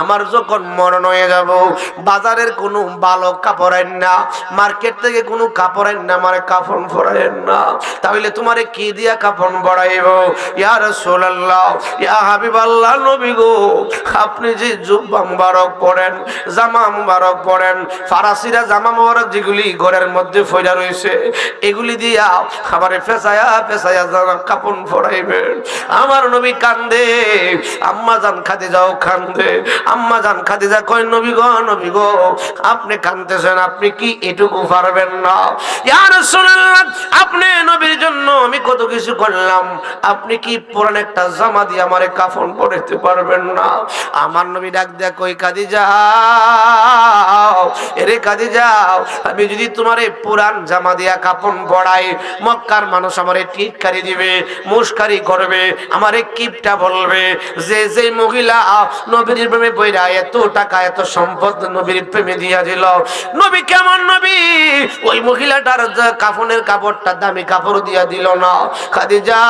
আমার যখন মরণ হয়ে যাব, বাজারের কোনো ভালো কাপড় আইন না, মার্কেট থেকে কোনো কাপড় আইন না, আমার কাফন পরাইন না। তাহলে তোমারে কি দিয়া কাফন পরাইব? ইয়া রাসূলুল্লাহ, ইয়া হাবিবাল্লাহ, নবী গো, আপনি যে জুব্বা মুবারক পরেন, জামা মুবারক পরেন, ফারাসিরা জামা মুবারক যেগুলি ঘরের মধ্যে ফইরা রইছে, এগুলি দিয়া আমারে ফেসায়া ফেসায়া কাফন পরাইবেন। আমার নবী কান্দে, আম্মা জান খাদিজাও কান্দে। আম্মা জান খাদিজা কয়, নবী গো, নবী গো, আপনি কাঁদতেছেন, আপনি কি এটুকু পারবেন না? ইয়া রাসূলুল্লাহ, আপনি নবীর জন্য আমি কত কিছু করলাম, আপনি কি পুরান একটা জামা দিয়ে আমারে কাফন পরাইতে পারবেন না? আমার নবী ডাক দেয়া কই, খাদিজা, এরে খাদিজা, আমি যদি তোমারে পুরান জামা দিয়া কাফন পরাই, মক্কার মানুষ আমারে টিটকারি দিবে, মুশকারি করবে, আমারে কিপটা বলবে যে যে মহিলা নবীর প্রেমে পইরা এত টাকা এত সম্পদ নবীর প্রেমে দিয়া দিল, নবী কেমন নবী, ওই মহিলাটার কাফনের কাপড়টা দামি কাপড় দিয়া দিল না। খাদিজা,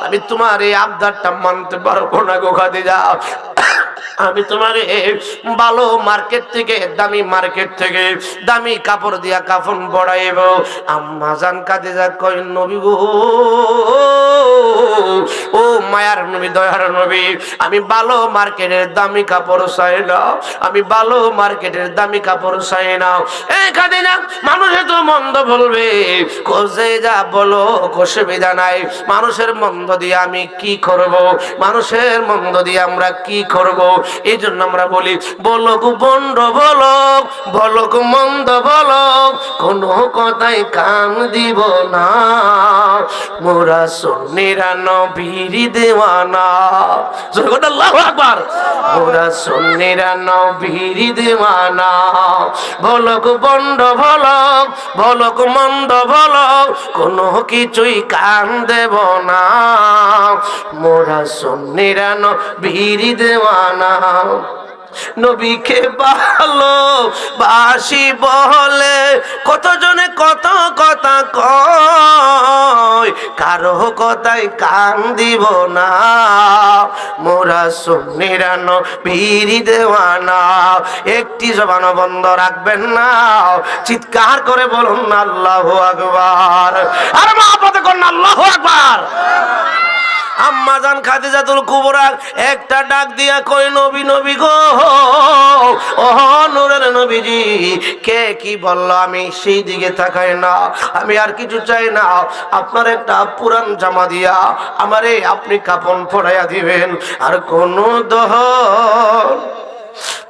আমি তোমার এই আবদারটা মানতে পারবো না গো খাদিজা, আমি তোমারে ভালো মার্কেট থেকে দামি কাপড় দিয়া কাফন পরাইব। আম্মা জান খাদিজা কই, নবী গো, ও মায়ার নবী, দয়ার নবী, আমি ভালো মার্কেটের দামি কাপড় চাই না, আমি ভালো মার্কেটের দামি কাপড় চাই না। এই খাদিজা, মানুষে তো মন্দ বলবে, কোজে যা বলো অসুবিধা নাই, মানুষের মন্দ দিয়ে আমি কি করব, মানুষের মন্দ দিয়ে আমরা কি করব? এই জন্য আমরা বলি, বলক বন্ড বলক, বলক মন্দ বলক, কোনো কথাই কান দিব না, মোরা সুন্নিরা নবীর দেওয়ানা। আল্লাহু আকবার। মোরা সুন্নিরা নবীর দেওয়ানা, বলক বন্ড বলক, বলক মন্দ বলক, কোনো কিছুই কান দেব না, মোরা সুন্নিরা নবীর দেওয়ানা। নবীকে ভালো বাসি বলে কতজনে কত কথা কয়, কারো কথায় কান দিব না, মোরা সুন্নিরা নবীর দেওয়ানা। একটি জবান বন্ধ রাখবেন না, চিৎকার করে বলুন না আল্লাহু আকবার। আর মহব্বত করুন আল্লাহু আকবার। আম্মা জান খাদিজাতুল কুবরা একটা ডাক দিয়া কই, নবী, নবী গো, ও নূরের নবীজি, কে কি বলল আমি সেই দিকে তাকাই না, আমি আর কিছু চাই না, আপনার একটা পুরান জামা দিয়া আমারে আপনি কাফন পরাইয়া দিবেন, আর কোন দহন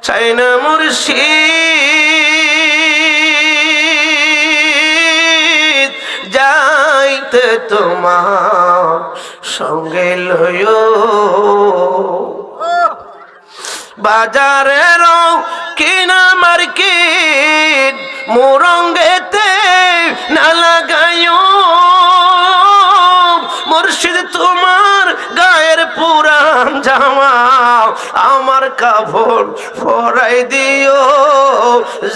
চাই না মুর্শিদ, যাইতে তোমার সঙ্গে লয় বাজারের কিনা মার্কেট, মোরঙ্গেতে না লাগাইও, মুর্শিদ তোমার গায়ের পুরান জামা আমার কাফন পরাই দিও,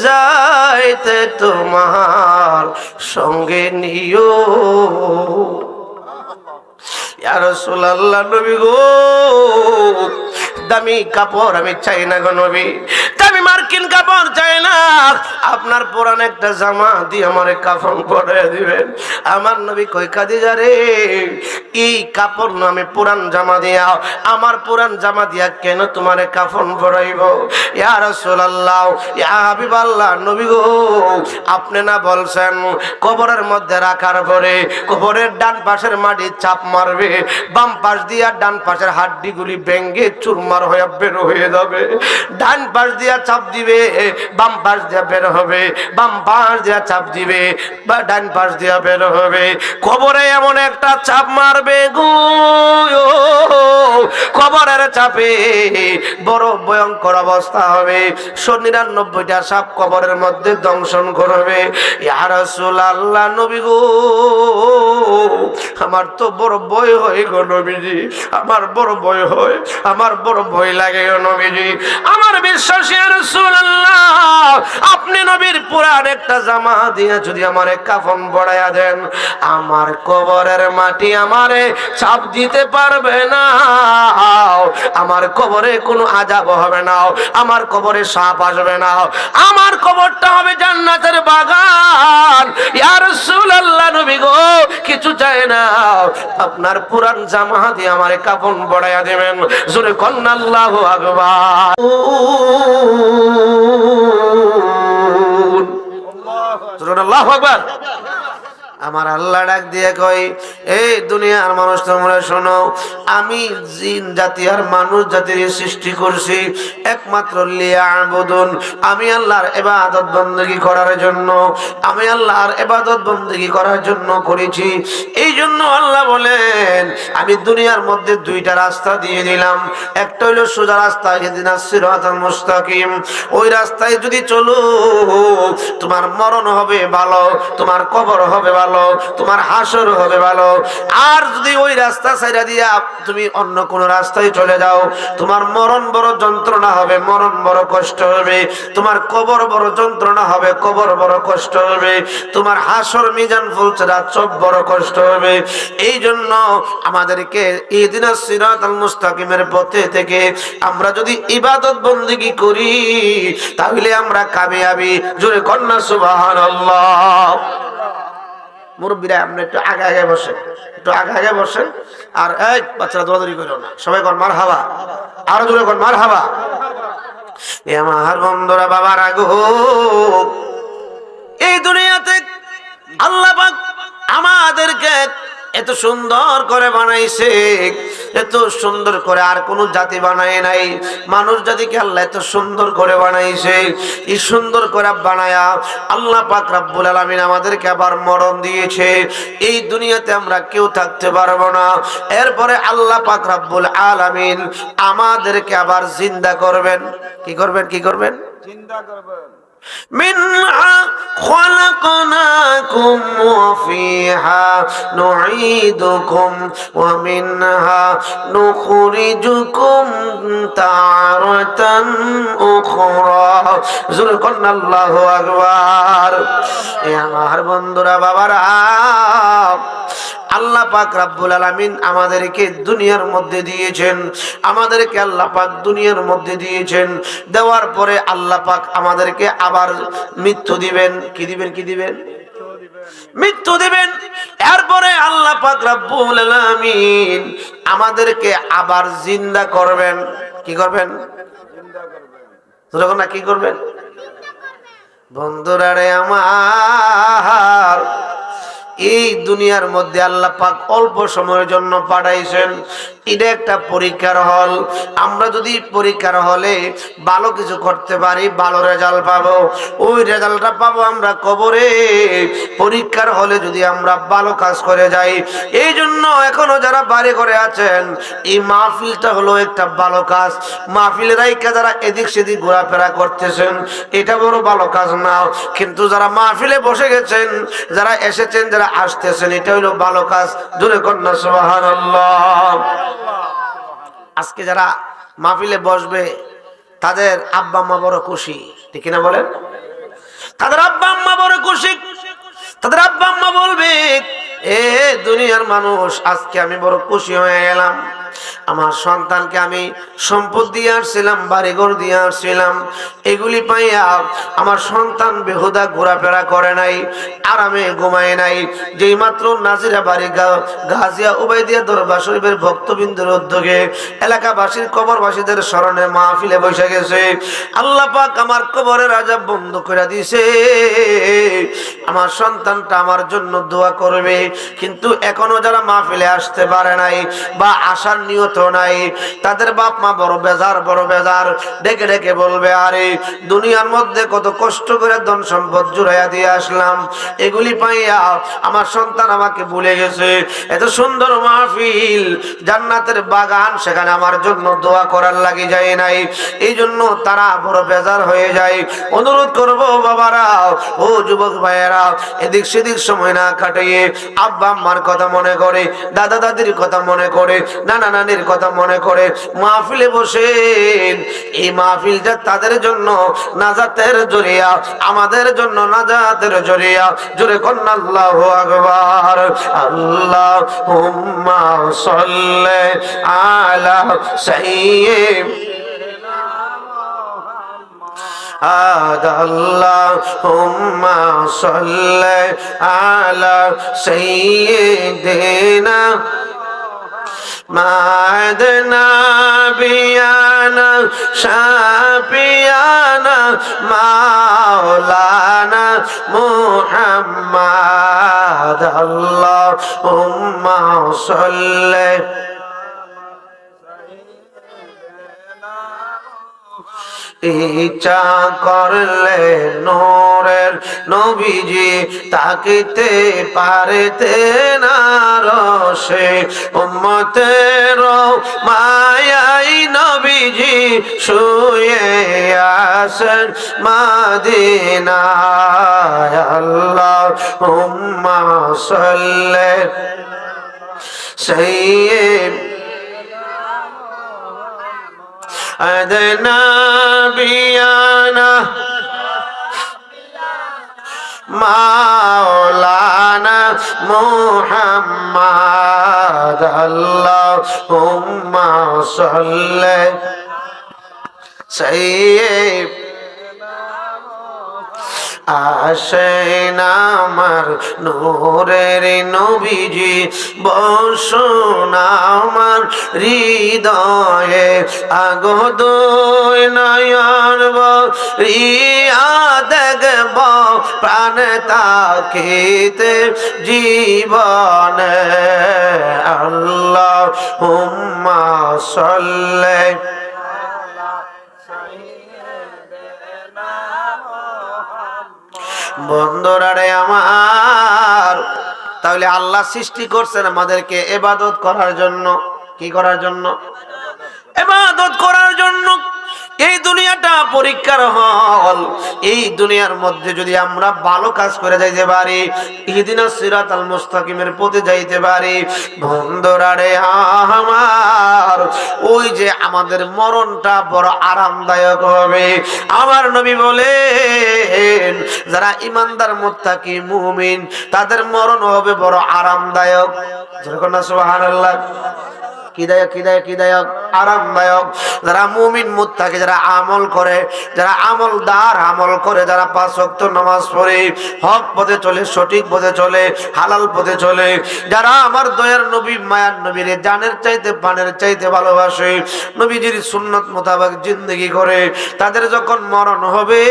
যাইতে তোমার সঙ্গে নিও। ইয়া রাসূলুল্লাহ, নবী গো, দামি কাপড় আমি চাই না গো নবী, দামি মার্কিন কাপড় চাই না, আপনার পুরান একটা জামা দিয়ে আমার কাফন পরাইয়া দিবেন। আমার নবী কই, খাদিজা রে, এই কাপড় না আমি পুরান জামা দিয়া, আমার পুরান জামা দিয়া কেন তোমার কাফন পরাইব? ইয়া রাসূলুল্লাহ, ইয়া হাবিবাল্লাহ, নবী গো, আপনি না বলছেন কবরের মধ্যে রাখার পরে কবরের ডান পাশের মাটি চাপ মারবে, বাম পাশ দিয়া ডান পাশের হাড্ডিগুলি ভেঙে চুরমার হয়ে বের হয়ে যাবে, ডান পাশ দিয়া চাপ দিবে, বাম পাশ দিয়া বের হবে, বাম পাশ দিয়া চাপ দিবে, বা ডান পাশ দিয়া বের হবে। কবরে এমন একটা চাপ মারবে গো, কবরের চাপে বড় ভয়ঙ্কর অবস্থা হবে, ৯৯টা সাপ কবরের মধ্যে দংশন করবে। ইয়া রাসূলুল্লাহ, নবী গো, আমার তো বড় ভয় হয় গো নবীজি, আমার বড় ভয় হয়, আমার বড় ভয় লাগে গো নবীজি, আমার আমার বিশ্বাস ইয়া রাসূলুল্লাহ, আপনি নবীর পুরান একটা জামা দিয়ে যদি আমারে কাফন পরাইয়া দেন, আমার কবরের মাটি আমারে চাপ দিতে পারবে না, আমার কবরে কোনো আযাব হবে না, আমার কবরে সাপ আসবে না, আমার কবরটা হবে জান্নাতের বাগান। ইয়া রাসূলুল্লাহ, নবী গো কিছু চাই না, আপনার পুরান জামা দিয়ে আমারে কাফন পরাইয়া দিবেন। জোরে কন্না আল্লাহু আকবার। আল্লাহু আকবার। আমার আল্লাহ ডাক দিয়ে কই, এই দুনিয়ার মানুষ তোমরা শোনো, আমি জিন জাতি আর মানুষ জাতির সৃষ্টি করছি একমাত্র লিয়াবুদুন, আমি আল্লাহর ইবাদত বندگی করার জন্য, আমি আল্লাহর ইবাদত বندگی করার জন্য করেছি। এই জন্য আল্লাহ বলেন আমি দুনিয়ার মধ্যে দুইটা রাস্তা দিয়ে দিলাম, একটা হলো সোজা রাস্তা, ইহদিনাস সিরাতাল মুস্তাকিম, ওই রাস্তায় যদি চলো তোমার মরণ হবে ভালো, তোমার কবর হবে ভালো, তোমার হাসর হবে ভালো। আর যদি ওই রাস্তা ছাইড়া দিয়া তুমি অন্য কোন রাস্তায় চলে যাও, তোমার মরণ বড় যন্ত্রণা হবে, মরণ বড় কষ্ট হবে, তোমার কবর বড় যন্ত্রণা হবে, কবর বড় কষ্ট হবে, তোমার হাসর মিজান ফুলছাড়া চোখ বড় কষ্ট হবে। এই জন্য আমাদেরকে ইহদিনাস সিরাতাল মুস্তাকিমের পথে থেকে আমরা যদি ইবাদত বندگی করি তাহলে আমরা কামিয়াবি। জোরে কন্যা সুবহানাল্লাহ। মুরব্বীরা আপনি একটু আগে আগে বসেন, একটু আগে আগে বসেন। আর এই বাচ্চারা দৌড়াদৌড়ি করো না, সবাই কর মারহাবা, আরো জোরে কর মারহাবা। এ আমার বন্ধুরা, বাবার আগো, এই দুনিয়াতে আল্লাহ পাক আমাদেরকে এত সুন্দর করে বানাইছে, এত সুন্দর করে আর কোন জাতি বানায় নাই। মানুষ জাতিকে আল্লাহ এত সুন্দর করে বানাইছে, এই সুন্দর করে বানায়া আল্লাহ পাক রব্বুল আলামিন আমাদেরকে আবার মরণ দিয়েছে। এই দুনিয়াতে আমরা কেউ থাকতে পারবো না, এরপরে আল্লাহ পাক রব্বুল আলামিন আমাদেরকে আবার জিন্দা করবেন। কি করবেন? কি করবেন? জিন্দা করবেন। منها خلقناكم وفيها نعيدكم ومنها نخرجكم تارة أخرى জোরে কন্না আল্লাহু আকবার। এ আমার বন্ধুরা, বাবারা, আল্লাহ পাক রব্বুল আলামিন আমাদেরকে দুনিয়ার মধ্যে দিয়েছেন, আমাদেরকে আল্লাহ পাক দুনিয়ার মধ্যে দিয়েছেন। দেওয়ার পরে আল্লাহ পাক আমাদেরকে আবার মৃত্যু দিবেন। কি দিবেন? কি দিবেন? মৃত্যু দিবেন। এরপরে আল্লাহ পাক রব্বুল আলামিন আমাদেরকে আবার জিন্দা করবেন। কি করবেন? জিন্দা করবেন। যখন না কি করবেন? বন্ধুরা রে আমার, এই দুনিয়ার মধ্যে আল্লাহ পাক অল্প সময়ের জন্য পাঠাইছেন। এটা একটা পরীক্ষার হল। আমরা যদি পরীক্ষার হলে ভালো কিছু করতে পারি, ভালো রেজাল্ট পাবো। ওই রেজাল্টটা পাবো আমরা কবরে। পরীক্ষার হলে যদি আমরা ভালো কাজ করে যাই, এই জন্য এখনো যারা বাড়ি করে আছেন, এই মাহফিলটা হলো একটা ভালো কাজ। মাহফিলের রাইকা যারা এদিক সেদিক ঘোরাফেরা করতেছেন, এটা বড় ভালো কাজ না। কিন্তু যারা মাহফিলে বসে গেছেন, যারা এসেছেন, যারা আসতেছেন, এটা হলো ভালো কাজ। জোরে কন্যা সুবহানাল্লাহ। আজকে যারা মাহফিলে বসবে তাদের আব্বা আম্মা বড় খুশি, ঠিক না বলেন? তাদের আব্বা আম্মা বড় খুশি। তাদের আব্বা আম্মা বলবে, এ দুনিয়ার মানুষ, আজকে আমি বড় খুশি হয়ে গেলাম। আমার সন্তানকে আমি সম্পদ দিয়ে আসছিলাম, বাড়িঘর দিয়ে আসছিলাম, এগুলি পাইয়া আমার সন্তান বেহুদা ঘোরাফেরা করে নাই, আরামে ঘুমায় নাই। যেই মাত্র নাজিরা বাড়ি গাজিয়া উবাইদিয়া দরবার শরীফের ভক্তবৃন্দের উদ্যোগে এলাকাবাসীর কবরবাসীদের স্মরণে মাহফিলে বসে গেছে, আল্লাহ পাক আমার কবরের আযাব বন্ধ করে দিয়েছে। আমার সন্তানটা আমার জন্য দোয়া করবে। কিন্তু এখনো যারা মাহফিলে আসতে পারে নাই বা আসার নিয়ত নাই, তাদের বাপ মা বড় বেজার, বড় বেজার। ডেকে ডেকে বলবে, আরে দুনিয়ার মধ্যে কত কষ্ট করে ধন সম্পদ জুড়াইয়া দিয়ে আসলাম, এগুলি পাইয়া আমার সন্তান আমাকে ভুলে গেছে। এত সুন্দর মাহফিল, জান্নাতের বাগান, সেখানে আমার জন্য দোয়া করার লাগি যায় নাই। এই জন্য তারা বড় বেজার হয়ে যায়। অনুরোধ করব বাবারা, ও যুবক ভাইয়েরা, এদিক সেদিক সময় না কাটিয়ে আব্বা আম্মার কথা মনে করে, দাদা দাদির কথা মনে করে, নানা নানির কথা মনে করে মাহফিলে বসেন। এই মাহফিলটা তাদের জন্য নাজাতের জরিয়া, আমাদের জন্য নাজাতের জরিয়া। জোরে কন্না আল্লাহু আকবার। আল্লাহুম্মা সাল্লি আলা সাইয়্যিদিনা আল্লাহুম্মা সাল্লি আলা সাইয়্যিদিনা মাদনা বিয়ানা শাফিয়ানা মাওলানা মুহাম্মদ। আল্লাহুম্মা সাল্লি ইচ্ছা করলে নূরের নবীজি তাকিতে পারতে না রসে। উম্মতের মায়াই নবীজি শুয়ে আছেন মদিনায়। আল্লাহুম্মা সাল্লি সাইয়্যিদিনা أدنى بيانا مولانا محمد। اللهم صل سيدنا আসেন আমার নূরের নবীজি, বসুন আমার হৃদয়ে। আগো দুই নয়ন রিয়া দেখব প্রাণ তাকিতে জীবনে। আল্লাহুম্মা সাল্লি বন্ধুরা রে আমার, তাহলে আল্লাহ সৃষ্টি করছেন আমাদেরকে ইবাদত করার জন্য। কি করার জন্য? ইবাদত করার জন্য। এই দুনিয়াটা পরীক্ষার হল। এই দুনিয়ার মধ্যে যদি আমরা ভালো কাজ করে যাইতে পারি, ইহদিনাস সিরাতাল মুস্তাকিমের পথে যাইতে পারি, বন্ধুরা রে আমার, ওই যে আমাদের মরণটা বড় আরামদায়ক হবে। আমার নবী বলেন, যারা ইমানদার মুত্তাকি মুমিন তাদের মরণ হবে বড় আরামদায়ক। যেরকম না সুবহানাল্লাহ। কিদায়ক আরামদায়ক। যারা মুমিন মুত্তাকি, যারা আমল করে, যারা আমলদার আমল করে, যারা 5 ওয়াক্ত নামাজ পড়ে, হক পথে চলে, সঠিক পথে চলে, হালাল পথে চলে, যারা আমার দয়ার নবী মায়ার নবীর জানের চাইতে প্রাণের চাইতে ভালোবাসে, নবীজির সুন্নত মোতাবেক জিন্দেগি করে, তাদের যখন মরণ হবে,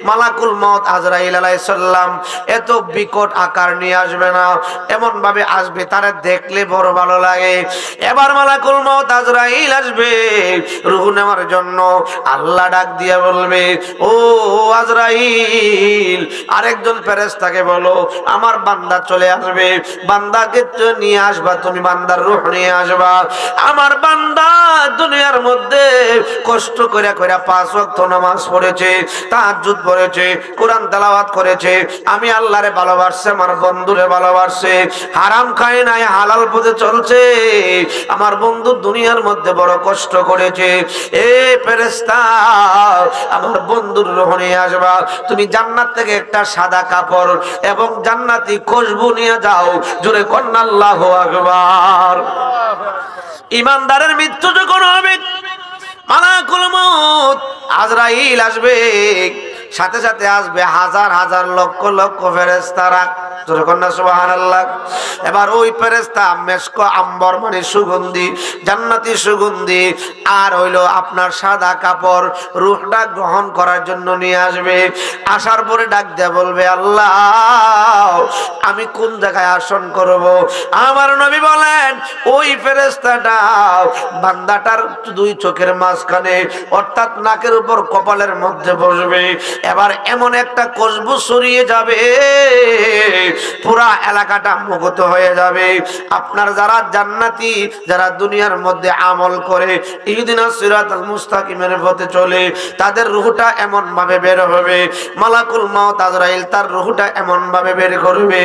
মালাকুল মউত আজরাইল আলাইহিস সালাম এত বিকট আকার নিয়ে আসবে না, এমন ভাবে আসবে তারা দেখলে বড় ভালো লাগে। এবার মালাকুল মউত আজরাইল আসবে রূহ নেওয়ার জন্য। আল্লাহ ডাক দিয়ে বলবে, ও আজরাইল, আরেকজন ফেরেশতাকে বলো আমার বান্দা চলে আসবে, বান্দাকে নিয়ে আসবা, তুমি বান্দার রূহ নিয়ে আসবা। আমার বান্দা দুনিয়ার মধ্যে কষ্ট করে 5 ওয়াক্ত নামাজ পড়েছে, তাহাজ্জুদ পড়েছে, কোরআন তেলাওয়াত করেছে, আমি আল্লাহরে ভালোবাসছে, আমার বন্ধুরে ভালোবাসছে, হারাম খায় নাই, হালাল পথে চলছে। আমার বন্ধু দুনিয়ার মধ্যে বড় কষ্ট করেছে। এ ফেরেশতা, আমার বন্ধুর রূহ নিয়ে আসবা, তুমি জান্নাত থেকে একটা সাদা কাপড় এবং জান্নাতি খুশবু নিয়ে যাও। জোরে কন্না আল্লাহু আকবার। ইমানদারের মৃত্যু যখন হবে, মালাকুল মউত আজরাইল আসবে, সাথে সাথে আসবে হাজার হাজার লক্ষ লক্ষ ফেরেশতারা। সুবহানাল্লাহ। এবার ওই ফেরেশতা মেশক আম্বর মানে সুগন্ধি, জান্নাতি সুগন্ধি, আর হইলো আপনার সাদা কাপড় রূহটা গ্রহণ করার জন্য নিয়ে আসবে। আসার পরে ডাক দিয়ে বলবে, আল্লাহ আমি কোন জায়গায় আসন করব? আমার নবী বলেন, ওই ফেরেশতাটা বান্দাটার 2 চোখের মাঝখানে, অর্থাৎ নাকের উপর কপালের মধ্যে বসবে। এবার এমন একটা খুশবু ছড়িয়ে যাবে, পুরা এলাকাটা মুগ্ধ হয়ে যাবে। আপনার যারা জান্নাতি, যারা দুনিয়ার মধ্যে আমল করে ইহদিনাস সিরাতাল মুস্তাকিমের পথে চলে, তাদের রূহটা এমন ভাবে বের হবে, মালাকুল মাউত আজরাইল তার রূহটা এমন ভাবে বের করবে,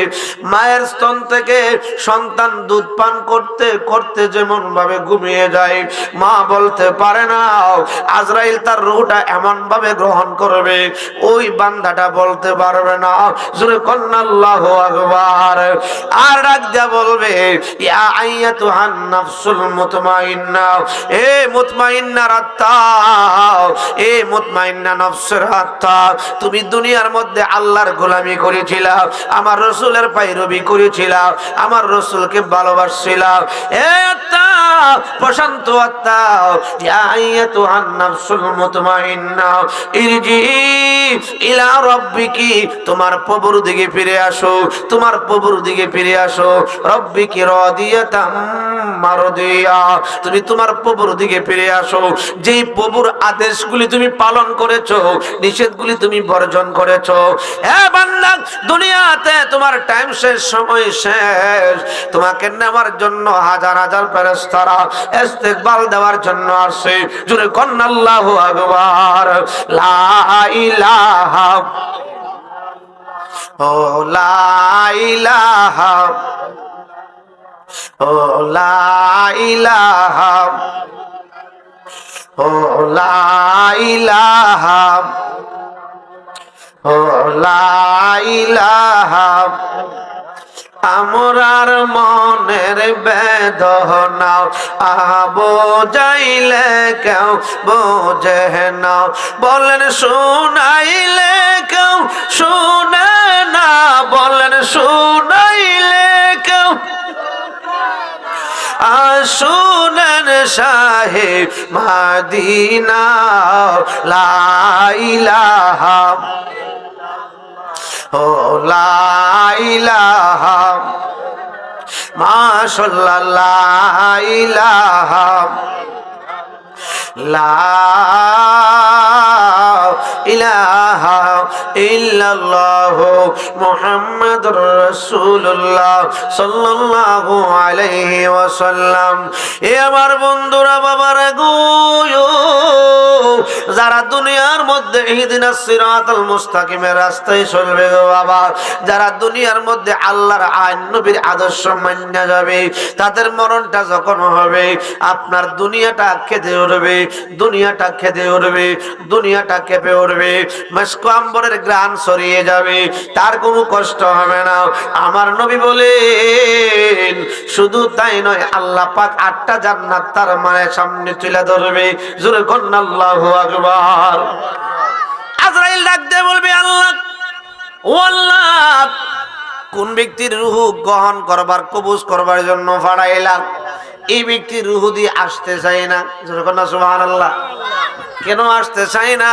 মায়ের স্তন থেকে সন্তান দুধ পান করতে করতে যেমন ভাবে ঘুমিয়ে যায়, মা বলতে পারে না, আজরাইল তার রূহটা এমন ভাবে গ্রহণ করবে, ওই বান্দাটা বলতে পারবে না। জোরে কন্না আল্লাহু আকবার। আর ডাক দিয়া বলবে, ইয়া আইয়াতুহান নাফসুল মুতমাইন্না, এ মুতমাইন্নার আত্মা, এ মুতমাইন্না নফসের আত্মা, তুমি দুনিয়ার মধ্যে আল্লাহর গোলামি করেছিলা, আমার রাসূলের পায়রবি করেছিলা, আমার রাসূলকে ভালোবাসছিলা, এ আত্মা, প্রশান্ত আত্মা, ইয়া আইয়াতুহান নাফসুল মুতমাইন্না ইরজি ইলা রাব্বিকি, তোমার প্রভুর দিকে ফিরে আসো, তোমার প্রভুর দিকে ফিরে আসো, রাব্বিকি রাদিয়াতাম মারদিয়া, তুমি তোমার প্রভুর দিকে ফিরে আসো, যেই প্রভুর আদেশগুলি তুমি পালন করেছো, নিষেধগুলি তুমি বর্জন করেছো। হে বান্দা, দুনিয়াতে তোমার টাইম শেষ, সময় শেষ, তোমাকে নেওয়ার জন্য হাজার হাজার ফেরেশতারা ইস্তেকবাল দেওয়ার জন্য আসে। জোরে কন্না আল্লাহু আকবার। লা ইলাহা, ও লা ইলাহা, ও লা ইলাহা, ও লা ইলাহা, ও লা ইলাহা, আমরার মনের বেদনা বোঝাইলে কেউ বোঝে না, বলেন শুনাইলে কেউ শুনে না, বলেন শুনাইলে কেউ, শুনেন শাহে মদিনা, লা ইলাহা, ও লা ইলাহা, মাশাআল্লাহ, লা ইলাহা, লা ইলাহা ইল্লাল্লাহু মুহাম্মাদুর রাসূলুল্লাহ সাল্লাল্লাহু আলাইহি ওয়াসাল্লাম। এ আমার বন্ধুরা, বাবারা গো, যারা দুনিয়ার মধ্যে ইহদিনাস সিরাতাল মুস্তাকিমের রাস্তায় চলবে গো বাবা, যারা দুনিয়ার মধ্যে আল্লাহর আইন নবীর আদর্শ মান্য যাবে, তাদের মরণটা যখন হবে, আপনার দুনিয়াটা কেঁদে উঠবে, দুনিয়াটা কেঁদে উঠবে, দুনিয়াটা কেঁপে উঠবে, মেশক আম্বরের ঘ্রাণ ছড়িয়ে যাবে, তার কোনো কষ্ট হবে না। আমার নবী বলেন, শুধু তাই নয়, আল্লাহ পাক 8টা জান্নাত তার মায়ের সামনে তুলে ধরবে। জোরে কন্না আল্লাহু আকবার। আজরাইল ডাক দিয়ে বলবে, আল্লাহ, ও আল্লাহ, কোন ব্যক্তির রূহ গ্রহণ করবার, কবুজ করবার জন্য ফাড়াইলাম, এই ব্যক্তির রূহ দিয়ে আসতে চাই না। জোরে কন্না সুবহানাল্লাহ। কেন আসতে চাই না?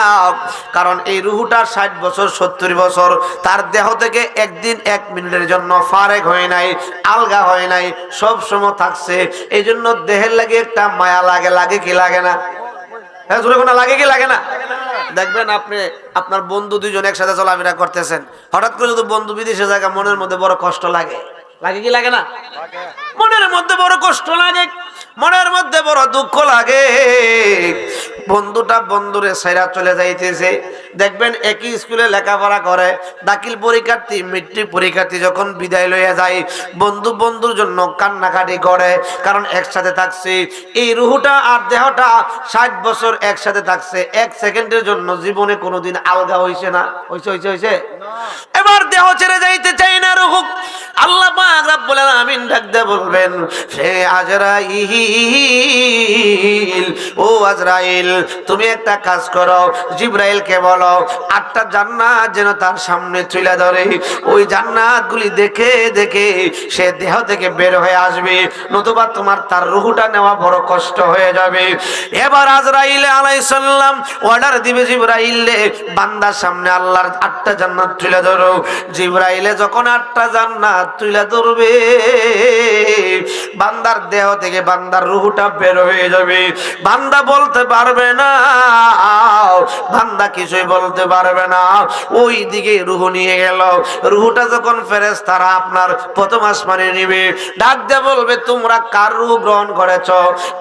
কারণ এই রূহটা 60 বছর 70 বছর তার দেহ থেকে একদিন 1 মিনিটের জন্য ফারেক হয় নাই, আলগা হয় নাই, সব সময় থাকছে। এই জন্য দেহের লাগে একটা মায়া লাগে, লাগে কি লাগে না? হ্যাঁ, জোরে কোনা লাগে কি লাগে না? দেখবেন আপনি আপনার বন্ধু দুইজন একসাথে চলাফেরা করতেছেন, হঠাৎ করে যদি বন্ধু বিদেশে যায়, মনের মধ্যে বড় কষ্ট লাগে, লাগে কি লাগে না? মনের মধ্যে বড় কষ্ট লাগে, মনের মধ্যে বড় দুঃখ লাগে। বন্ধুটা বন্ধুরে ছাইরা চলে যাইতেছে, দেখবেন একই স্কুলে লেখাপড়া করে, দাখিল পরীক্ষার্থী, মেট্রিক পরীক্ষার্থী যখন বিদায় লইয়া যায়, বন্ধু বন্ধুর জন্য কান্নাকাটি করে, কারণ একসাথে থাকছে। এই রুহটা আর দেহটা 60 বছর একসাথে থাকছে, 1 সেকেন্ডের জন্য জীবনে কোনোদিন আলগা হইছে না? হইছে? এবার দেহ ছেড়ে যাইতে চাই না রুহ। আল্লাহ পাক রব্বুল আলামিন ডাক দিয়ে বলবেন, হে আজরাইল, ও আজরাইল, তুমি একটা কাজ করো, জিবরাইলকে বলো 8টা জান্নাত যেন তার সামনে তুলে ধরে, ওই জান্নাতগুলি দেখে দেখে সে দেহ থেকে বের হয়ে আসবে, নতুবা তোমার তার রূহটা নেওয়া বড় কষ্ট হয়ে যাবে। এবার আজরাইল আলাইহিস সালাম অর্ডার দিবে, জিবরাইল, বান্দার সামনে আল্লাহর 8টা জান্নাত তুলে ধরো। জিবরাইলে যখন 8টা জান্নাত তুইলা ধরবে, বান্দার দেহ থেকে বান্দার রূহটা বের হয়ে যাবে। বান্দা বলতে পারবে না, বান্দা কিছুই বলতে পারবে না। ওই দিকে রূহ নিয়ে গেল। রূহটা যখন ফেরেশতারা আপনার প্রথম আসমানে নিবে, ডাক দিয়ে বলবে, তোমরা কার রূহ গ্রহণ করেছ?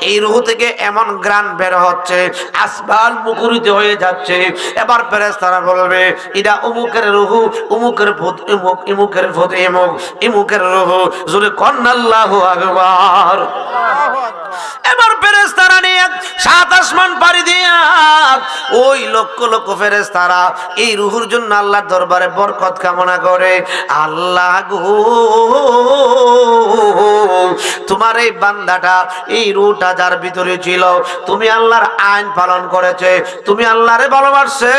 এই রূহ থেকে এমন ঘ্রাণ বের হচ্ছে, আসমান মুখরিত হয়ে যাচ্ছে। এবার ফেরেশতারা বলবে, এটা অমুকের রূহ, অমুকের ভূত ইমুক, ইমুকের ভূত ইমুক, ইমুকের রূহ। জোরে কন্না আল্লাহু আকবার। এবার ফেরেশতারা নিয়ে 7 আসমান পাড়ি দিয়া ওই লক্ষ লক্ষ ফেরেশতারা এই রূহের জন্য আল্লাহর দরবারে বরকত কামনা করে। আল্লাহ গো, তোমার এই বান্দাটা, এই রূহটা যার ভিতরে ছিল, তুমি আল্লাহর আইন পালন করেছে, তুমি আল্লাহরে ভালোবাসছে,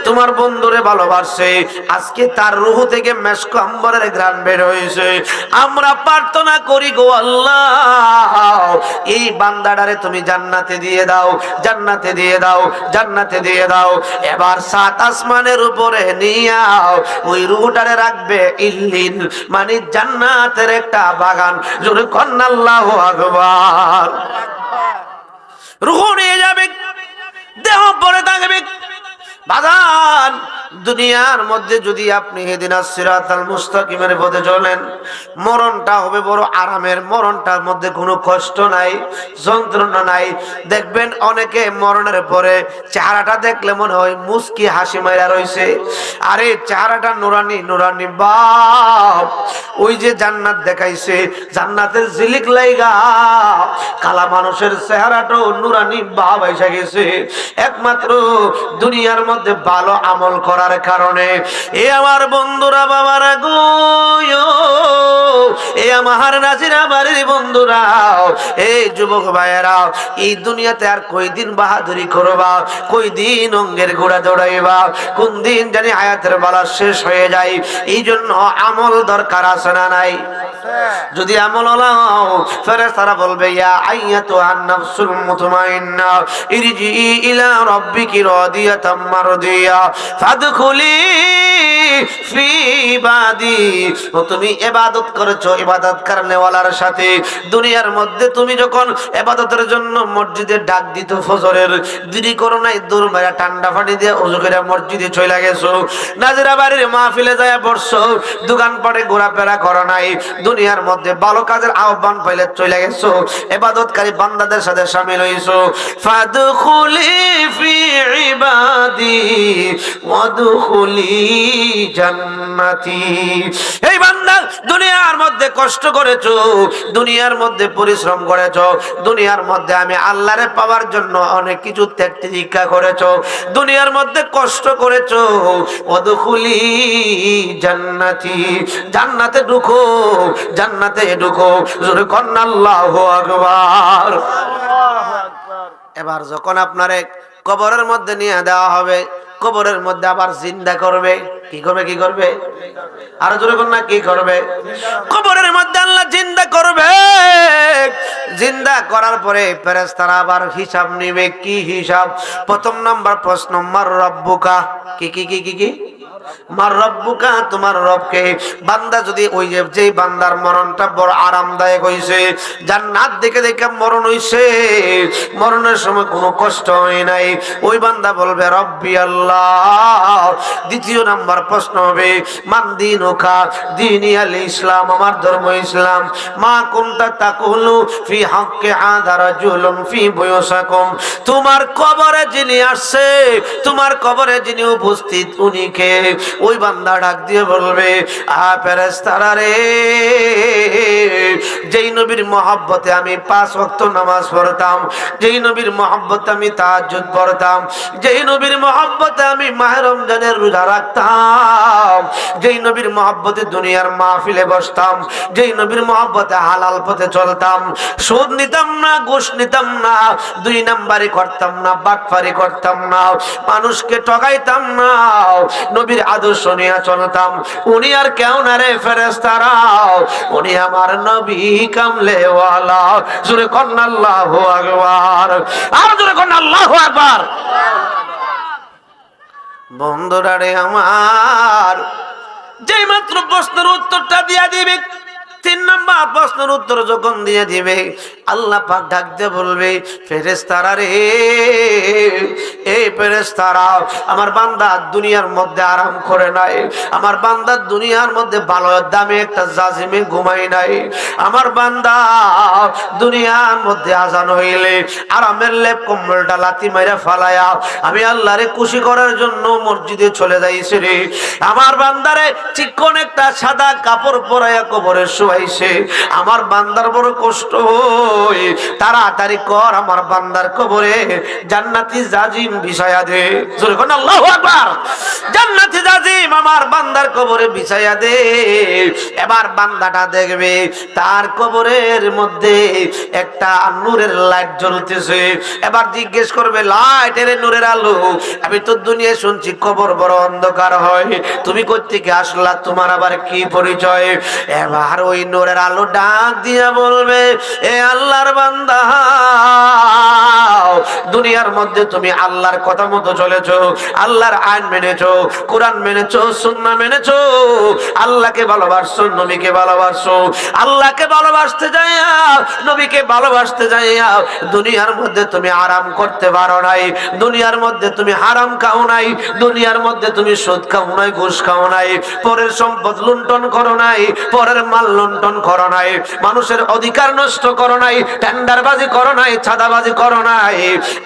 তোমার বন্ধুরে ভালোবাসছে, আজকে তার রূহ থেকে মেশক আম্বরের ঘ্রাণ বের হয়েছে। আমরা প্রার্থনা করি গো আল্লাহ, এই বান্দাটারে তুমি জান্নাতে দিয়ে দাও, জান্নাতে দিয়ে দাও, জান্নাতে দিয়ে দাও। এবার 7 আসমানের উপরে নিয়ে ওই রূহটারে রাখবে ইল্লিন, মানে জান্নাতের একটা বাগান। জোরে কন্না আল্লাহু আকবার। রূহ নিয়ে যাবে, দেহ পড়ে থাকবে। বাগান দুনিয়ার মধ্যে যদি আপনি হেদিনাস সিরাতাল মুস্তাকিমের পথে চলেন, মরণটা হবে বড় আরামের। মরণটার মধ্যে কোনো কষ্ট নাই, যন্ত্রণা নাই। দেখবেন অনেকে মরণের পরে চেহারাটা দেখলে মনে হয় মুস্কি হাসি মাইরা রইছে। আরে চেহারাটা নুরানি নুরানি বাপ। ওই যে জান্নাত দেখাইছে, জান্নাতের ঝিলিক লাইগা কালা মানুষের চেহারাটাও নুরানি বাপ এসে গেছে। একমাত্র দুনিয়ার মধ্যে ভালো আমল করার কারণে। এ আমার বন্ধুরা, বাবারা গো, এ আমার নাজিরা বাড়ির বন্ধুরা, এই যুবক ভাইয়েরা, এই দুনিয়াতে আর কয়দিন বাহাদুরি করবা, কয়দিন অঙ্গের ঘোড়া দৌড়াইবা, কোন দিন জানি হায়াতের বেলা শেষ হয়ে যায়। এই জন্য আমল দরকার আছে না নাই? যদি আমল হলাও, ফেরেশতারা বলবে, ইয়া আইয়াতুহান নাফসুল মুতমাইন্না ইরজি ইলা রাব্বিকি রাদিয়াতাম মারদিয়া ফাদখুলি ফি ইবাদি। তুমি ইবাদত করেছো ইবাদত করনেওয়ালার সাথে। দুনিয়ার মধ্যে তুমি যখন ইবাদতের জন্য মসজিদে ডাক দিত ফজরের, দেরি করো নাই, দূর মেরা ঠান্ডা পানি দিয়ে ওযু করে মসজিদে চলে গেছো। নাজিরা বাড়ির মাহফিলে যায় বসছো, দোকানপাটে ঘোরাফেরা করো নাই, দুনিয়ার মধ্যে ভালো কাজের আহ্বান পাইলে চলে গেছো, ইবাদতকারী বান্দাদের সাথে শামিল হইছো। ফাদখুলি ফি ইবাদি ওয়াদখুলি জান্নাতি। এই বান্দা, দুনিয়ার মধ্যে কষ্ট করেছো, দুনিয়ার মধ্যে পরিশ্রম করেছো, দুনিয়ার মধ্যে আমি আল্লাহরে পাওয়ার জন্য অনেক কিছু ত্যাগ তিতিক্ষা করেছো, দুনিয়ার মধ্যে কষ্ট করেছো। ওয়াদখুলি জান্নাতি, জান্নাতে ঢুকো, জান্নাতে ঢুকো। জোরে কন্না আল্লাহু আকবার। এবার যখন আপনারে কবরের মধ্যে নিয়ে দেওয়া হবে, কবরের মধ্যে আবার জিন্দা করবে। কি করবে? কি করবে? আরো জোরে কন্যা, কি করবে? কবরের মধ্যে আল্লাহ জিন্দা করবে। জিন্দা করার পরে ফেরেশতারা আবার হিসাব নিবে। কি হিসাব? প্রথম নাম্বার প্রশ্ন, মার রব্বুকা। কি কি কি কি কি? মার রব্বুকা, তোমার রবকে। বান্দা যদি ওই যে বান্দার মরণটা বড় আরামদায়ক হইছে, জান্নাত দেখে দেখে মরণ হইছে, মরণের সময় কোনো কষ্ট হয় নাই, ওই বান্দা বলবে রব্বি আল্লাহ। দ্বিতীয় নাম্বার প্রশ্ন হবে, মান দীনুকা, দীনি আল ইসলাম, আমার ধর্ম ইসলাম। মা কুনতা তাকুলু ফি হাক্কি হাযা রাজুলুন ফি বুয়ুসাকুম, তোমার কবরে যিনি আসছে, তোমার কবরে যিনি উপস্থিত, উনি কে? ওই বান্দা ডাক দিয়ে বলবে, আ ফেরেশতারা রে, যেই নবীর মহব্বতে আমি 5 ওয়াক্ত নামাজ পড়তাম, যেই নবীর মহব্বতে আমি তাহাজ্জুদ পড়তাম, যেই নবীর মহব্বতে আমি মাহে রমজানের রোজা রাখতাম, যেই নবীর মহব্বতে দুনিয়ার মাহফিলে বসতাম, যেই নবীর মহব্বতে হালাল পথে চলতাম, সুদ নিতাম না, ঘুষ নিতাম না, 2 নাম্বারি করতাম না, বাটপারি করতাম না, মানুষকে ঠকাইতাম না, নবীর আদর্শ নিয়ে চলতাম, উনি আর কেউ না রে ফেরেশতারা, উনি আমার নবী কামলেওয়ালা। জোরে কন্না আল্লাহু আকবার। আর জোরে কন্না আল্লাহু আকবার। বন্ধুরা রে আমার, যেই মাত্র প্রশ্নের উত্তরটা দিয়া দিবে, 3 নাম্বার প্রশ্নের উত্তর যখন দিয়ে দিবে, আল্লাহ পাক ডাক দিয়ে বলবে, ফেরেশতারা রে, এই ফেরেশতারা, আমার বান্দা দুনিয়ার মধ্যে আরাম করে নাই, আমার বান্দা দুনিয়ার মধ্যে ভালো দামে একটা জাজিমে ঘুমাই নাই, আমার বান্দা দুনিয়ার মধ্যে আজান হইলে আরামের লেপ কম্বলটা লাথি মাইরা ফালায়া আমি আল্লাহরে খুশি করার জন্য মসজিদে চলে যাইছি রে, আমার বান্দারে চিকন একটা সাদা কাপড় পরাইয়া কবরে শুয়াইছে, আমার বান্দার বড় কষ্ট হয়, তাড়াতাড়ি কর আমার বান্দার কবরে জান্নাতি জাজিম বিছায়া দে, জোরে কোন আল্লাহু আকবার, জান্নাতি জাজিম আমার বান্দার কবরে বিছায়া দে। এবার বান্দাটা দেখবে তার কবরের মধ্যে একটা নূরের লাইট জ্বলতেছে, এবার জিজ্ঞেস করবে, লাইটের নূরের আলো, আমি তো দুনিয়ায় শুনছি কবর বড় অন্ধকার হয়, তুমি কই থেকে আসলা, তোমার আবার কি পরিচয়? এবার ওই নূরের আলো ডাক দিয়া বলবে, এ আল্লাহর বান্দা, দুনিয়ার মধ্যে তুমি আল্লাহর কথা মতো চলেছো, আল্লাহর আইন মেনেছো, কোরআন মেনেছো, সুন্নাহ মেনেছো, আল্লাহকে ভালোবাসছো, নবীকে ভালোবাসছো, আল্লাহকে ভালোবাসতে যাইয়া নবীকে ভালোবাসতে যাইয়া দুনিয়ার মধ্যে তুমি আরাম করতে পারো নাই, দুনিয়ার মধ্যে তুমি হারাম খাও নাই, দুনিয়ার মধ্যে তুমি সুদ খাও নাই, ঘুষ খাও নাই, পরের সম্পদ লুণ্ঠন করো নাই, পরের মাল লুণ্ঠন করো নাই, মানুষের অধিকার নষ্ট করো নাই, টেন্ডারবাজি করো নাই, চাঁদাবাজি করো নাই।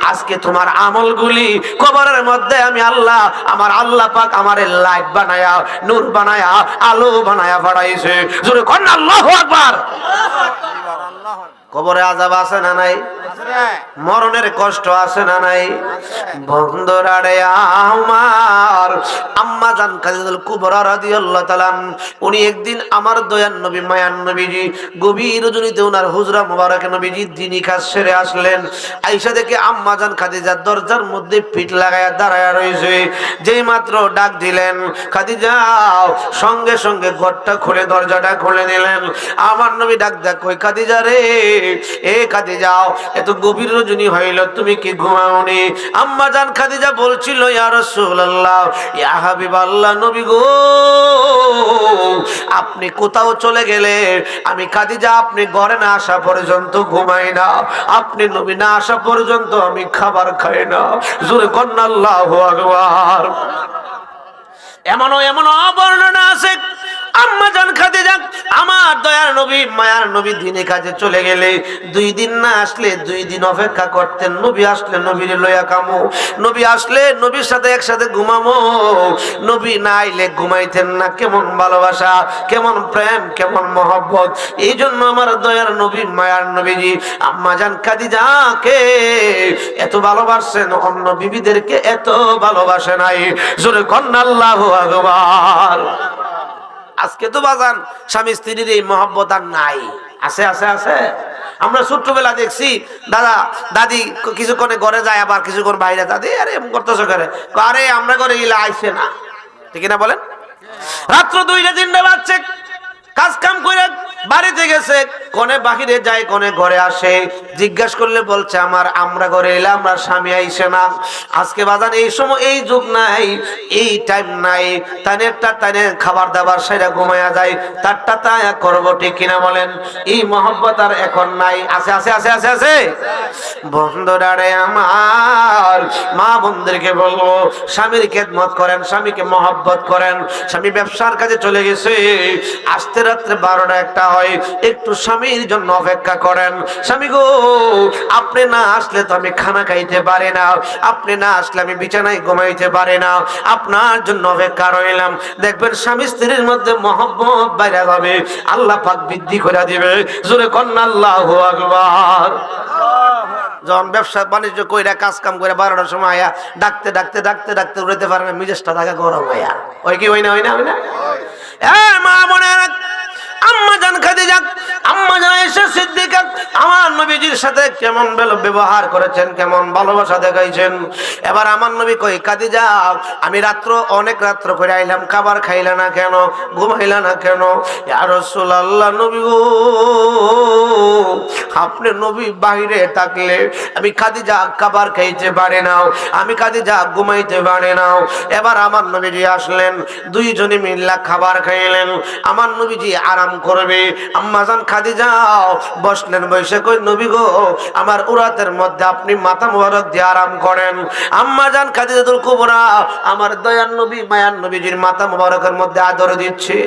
আজকে তোমার আমলগুলি কবরের মধ্যে আমি আল্লাহ, আমার আল্লাহ পাক আমারে লাইট বানায়া, নূর বানায়া, আলো বানায়া বাড়াইছে, জোরে কোন আল্লাহু আকবার। কবরে আযাব আছে না নাই? মরণের কষ্ট আছে না নাই? বন্ধুরা রে আমার, আম্মা জান খাদিজাতুল কুবরা রাদিয়াল্লাহু তাআলা, উনি একদিন আমার দয়ার নবী মায়ার নবীজি গভীর রজনীতে ওনার হুজরা মুবারকে নবীজি দিনী কাজ সেরে আসলেন, আয়েশা দেখে আম্মা জান খাদিজা দরজার মধ্যে পিঠ লাগায়া দাঁড়ায়া রয়েছে, যেই মাত্র ডাক দিলেন খাদিজা, সঙ্গে সঙ্গে ঘরটা খুলে দরজাটা খুলে দিলেন। আমার নবী ডাক দেখ, কই খাদিজা রে, এ খাদিজা, এত গভীর রজনী হইল, তুমি কি ঘুমাওনি? আম্মা জান খাদিজা বলছিল, ইয়া রাসূলুল্লাহ, ইয়া হাবিবাল্লাহ, নবী গো, আপনি কোথাও চলে গেলে আমি খাদিজা আপনি ঘরে না আসা পর্যন্ত ঘুমাই না, আপনি নবী না আসা পর্যন্ত আমি খাবার খাই না, জোরে কন্না আল্লাহু আকবার। এমন বর্ণনা আছে, আম্মা জান খাদিজা আমার দয়ার নবী মায়ার নবী দিনে কাজে চলে গেলে 2 দিন না আসলে 2 দিন অপেক্ষা করতেন, নবী আসলে নবীর লইয়া কামো, নবী আসলে নবীর সাথে একসাথে ঘুমামো, নবী না আইলে ঘুমাইতেন না। কেমন ভালোবাসা, কেমন প্রেম, কেমন মহব্বত। এই জন্য আমার দয়ার নবী মায়ার নবীজি আম্মা জান খাদিজাকে এত ভালোবাসেন, অন্য বিবিদেরকে এত ভালোবাসে নাই, জোরে কন্না আল্লাহু আকবার। আজকে তো বাজান স্বামী স্ত্রীর এই মহব্বত আর নাই, আছে আছে আছে। আমরা ছোট্টবেলা দেখছি দাদা দাদি কিছুক্ষণে ঘরে যায়, আবার কিছুক্ষণ বাইরে, দাদি আরে এমন করতেছো করে, আরে আমরা ঘরে গেলে আইসে না, ঠিক না বলেন? রাত্র 2টা 3টা বাজছে, কাজ কাম করে বাড়িতে গেছে, কোনে বাহিরে যায়, কোনে ঘরে আসে, জিজ্ঞেস করলে বলছে আমরা ঘরে এলে আমরা স্বামী আইসে না। আজকে বাজান এই সময় এই যুগ নাই, এই টাইম নাই, তানে খাবার দাবার সেটা ঘুমায়া যায়, তারটা তাই করবো, ঠিক কিনা বলেন? এই মহব্বত আর এখন নাই, আছে আছে আছে আছে আছে। বন্ধুরা রে আমার, মা বোনদেরকে বলবো, স্বামীর খেদমত করেন, স্বামীকে মহব্বত করেন। স্বামী ব্যবসার কাজে চলে গেছে, আসতে রাত্রে 12টা 1টা হয়, একটু স্বামীর জন্য অপেক্ষা করেন। স্বামী গো, আপনি না আসলে তো আমি খানা খাইতে পারি না, আপনি না আসলে আমি বিছানায় ঘুমাইতে পারি না, আপনার জন্য অপেক্ষা রইলাম। দেখবেন স্বামী স্ত্রীর মধ্যে মহব্বত বাইরে যাবে, আল্লাহ পাক বৃদ্ধি করে দিবে, জোরে কন্না আল্লাহু আকবার। যখন ব্যবসা বাণিজ্য কইরা কাজ কাম করে 12টার সময় আয়া ডাকতে ডাকতে ডাকতে ডাকতে উড়াইতে পারে না, মিজাজটা থাকা গরম হইয়া, ওই কি হয় না, হয় না, হয় না? মা মনে আম্মা জান খাদিজা আম্মা জান আয়েশা সিদ্দিকা আমার নবীজির সাথে কেমন ব্যবহার করেছেন, কেমন ভালোবাসা দেখাইছেন। এবার আমার নবী কই, খাদিজা আমি অনেক রাত্র করে আইলাম, খাবার খাইলা না কেন, ঘুমাইলা না কেন? ইয়া রাসূলুল্লাহ, নবী গো আপনি নবী বাইরে থাকলে আমি খাদিজা খাবার খাইতে পারে না, আমি খাদিজা ঘুমাইতে পারে না। এবার আমার নবীজি আসলেন, দুইজনে মিল্লা খাবার খাইলেন। আমার নবীজি আরাম করবে, আম্মা জান খাদিজা বসলেন, বসে কই নবী গো আমার উরাতের মধ্যে আপনি মাথা মুবারক দিয়ে আরাম করেন। আম্মা জান খাদিজাতুল কুবরা আমার দয়ার নবী মায়ার নবীজির মাথা মুবারকের মধ্যে আদর দিচ্ছে।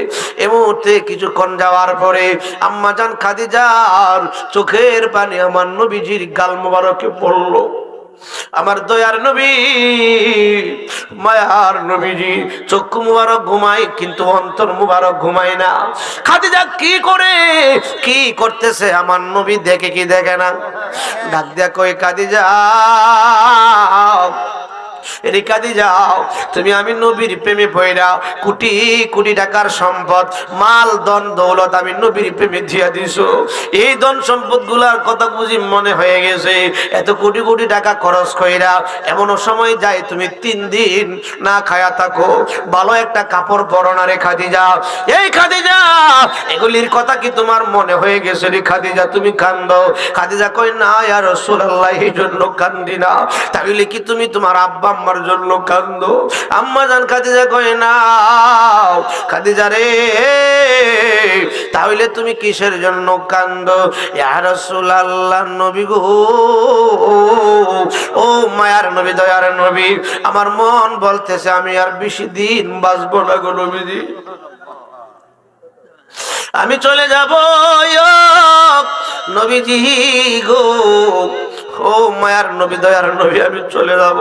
এই মুহূর্তে কিছুক্ষণ যাওয়ার পরে আম্মা জান খাদিজার চোখের পানি আমার নবীজির গাল মুবারকে পড়লো। আমার দয়ার নবী মায়ার নবীজি চক্ষু মুবারক ঘুমায় কিন্তু অন্তর মুবারক ঘুমায় না। খাদিজা কি করে কি করতেছে আমার নবী দেখে কি দেখে না? ডাক দিয়া কই খাদিজা তুমি আমি নবীর প্রেমে পয়রা কোটি কোটি টাকার সম্পদ মাল ধন দৌলত আমি নবীর প্রেমে দিয়া দিছো। এই ধন সম্পদ গুলার কথা বুঝি মনে হয়ে গেছে এত কোটি কোটি টাকা খরচ কইরা এমনও সময় যায় তুমি 3 দিন না খায়া থাকো, ভালো একটা কাপড় পরো না রে খাদিজা। এই খাদিজা এগুলির কথা কি তোমার মনে হয়ে গেছে রে খাদিজা? তুমি কান্দো। খাদিজা কই না ইয়া রাসূলুল্লাহ এই জন্য কান্দি না। তাহলে কি তুমি তোমার আব্বা আম্মার জন্য কান্দো? আম্মা জান খাদিজা কয় না খাদিজা রে তাহলে তুমি কিসের জন্য কান্দো? ইয়া রাসূলুল্লাহ নবী গো ও মায়ার নবী দয়ার নবী আমার মন বলতেছে আমি আর বেশি দিন বাঁচবো না গো নবীজি, আমি চলে যাব নবীজি গো। ও মায়ার নবী দয়ার নবী আমি চলে যাব,